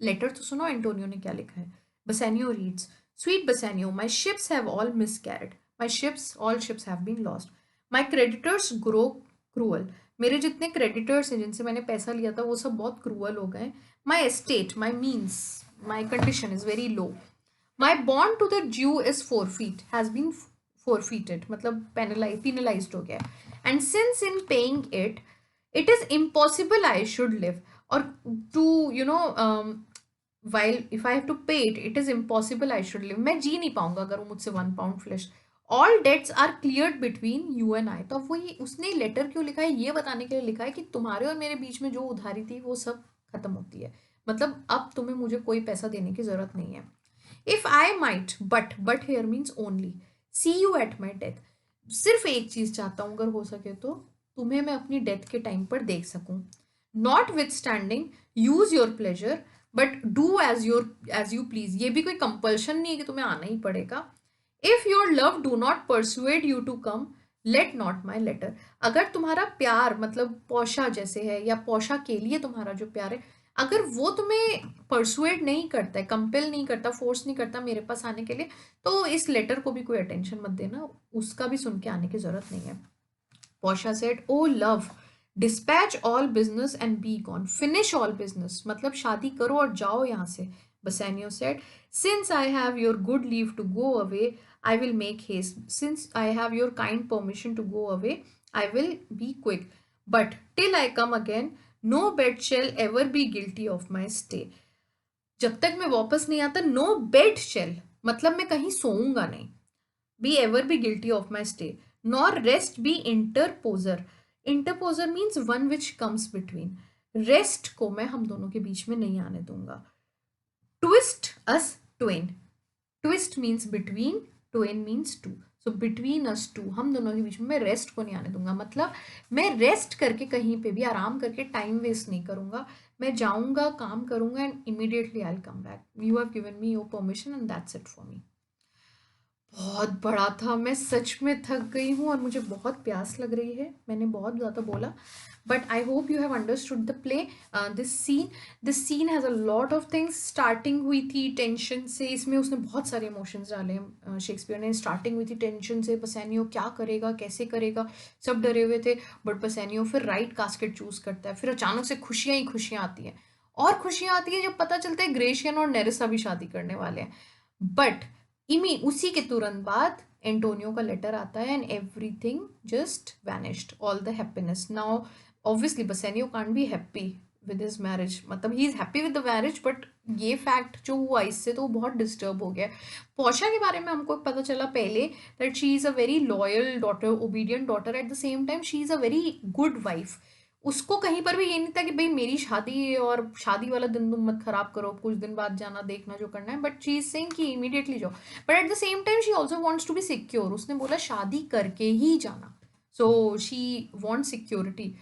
लेटर तो सुनो एंटोनियो ने क्या लिखा है. Bassanio reads, Sweet Bassanio, my ships have all miscarried. All ships have been lost. My creditors grow cruel. मेरे जितने creditors हैं जिनसे मैंने पैसा लिया था वो सब बहुत cruel हो गए. My estate, my means, my condition is very low. My bond to the Jew is has been forfeited. मतलब penalized हो गया. And since in paying it, it is impossible I should live. और to while if I have to pay it, it is impossible I should live. मैं जी नहीं पाऊंगा अगर वो मुझसे 1 pound flesh. All debts are cleared between you and I. तो अब वो ये उसने लेटर क्यों लिखा है ये बताने के लिए लिखा है कि तुम्हारे और मेरे बीच में जो उधारी थी वो सब खत्म होती है. मतलब अब तुम्हें मुझे कोई पैसा देने की जरूरत नहीं है. If I might, but here means only, see you at my death. सिर्फ एक चीज चाहता हूँ अगर हो सके तो तुम्हें मैं अपनी डेथ के टाइम पर देख सकूं. Notwithstanding, use your pleasure. But do as you please. ये भी कोई कंपल्शन नहीं है कि तुम्हें आना ही पड़ेगा. If your love do not persuade you to come, let not my letter. अगर तुम्हारा प्यार मतलब पोशा जैसे है या पोशा के लिए तुम्हारा जो प्यार है, अगर वो तुम्हें परसुएड नहीं करता है, कंपेल नहीं करता, फोर्स नहीं करता मेरे पास आने के लिए, तो इस लेटर को भी कोई अटेंशन मत देना, उसका भी सुन के आने की जरूरत नहीं है. पोशा said O love dispatch all business and be gone. Finish all business मतलब शादी करो और जाओ यहाँ से. Bassanio said, Since I have your good leave to go away, I will make haste. Since I have your kind permission to go away, I will be quick. But till I come again, no bed shall ever be guilty of my stay. जब तक मैं वापस नहीं आता, no bed shell मतलब मैं कहीं सोऊंगा नहीं. Be ever be guilty of my stay. Nor rest be interposer. Interposer means one which comes between. Rest को मैं हम दोनों के बीच में नहीं आने दूंगा. Twixt us twain. Twixt means between, twain means two. So between us two, हम दोनों के बीच में मैं रेस्ट को नहीं आने दूंगा. मतलब मैं रेस्ट करके कहीं पे भी आराम करके टाइम वेस्ट नहीं करूंगा. मैं जाऊंगा, काम करूंगा and immediately I will come back. You have given me your permission and that's it for me. बहुत बड़ा था, मैं सच में थक गई हूँ और मुझे बहुत प्यास लग रही है. मैंने बहुत ज़्यादा बोला, but I hope you have understood the play. This scene has a lot of things. Starting हुई थी टेंशन से, इसमें उसने बहुत सारे इमोशंस डाले हैं शेक्सपियर ने. स्टार्टिंग हुई थी टेंशन से, बसेनियो क्या करेगा, कैसे करेगा, सब डरे हुए थे. बट बसेनियो फिर राइट कास्केट चूज करता है. फिर अचानक से खुशियाँ ही खुशियाँ आती हैं, और खुशियाँ आती है जब पता चलता है ग्रेशियन और नेरिसा भी शादी करने वाले हैं. बट इमी उसी के तुरंत बाद एंटोनियो का लेटर आता है and everything just vanished, all the happiness. Now obviously Bassanio can't be happy with his marriage. मतलब he is happy with the marriage, but ये फैक्ट जो हुआ इससे तो वो बहुत डिस्टर्ब हो गया. पोर्शिया के बारे में हमको पता चला पहले that she is a very loyal daughter, obedient daughter. Eight the same time she is a very good wife. उसको कहीं पर भी ये नहीं था कि भाई मेरी शादी है और शादी वाला दिन तुम मत खराब करो, कुछ दिन बाद जाना, देखना जो करना है. बट शी इज सेइंग कि इमीडिएटली जाओ. But at the same time she also wants to be secure. उसने बोला शादी करके ही जाना. So she want security.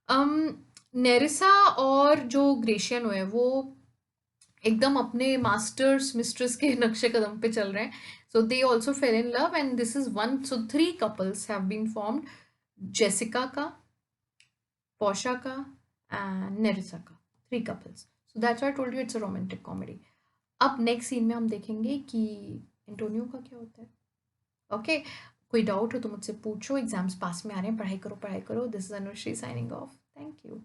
Nerissa और जो ग्रेशियन है वो एकदम अपने मास्टर्स मिस्ट्रेस के नक्शे कदम पे चल रहे हैं. So they also fell in love and this is one. So 3 couples have been formed. Jessica का, पोर्शिया का एंड नेरिसा का. 3 couples. So that's why I told you it's a romantic comedy. अब नेक्स्ट सीन में हम देखेंगे कि Antonio का क्या होता है. ओके कोई डाउट हो तो मुझसे पूछो. एग्जाम्स पास में आ रहे हैं, पढ़ाई करो पढ़ाई करो. This is Anushree signing off. Thank you.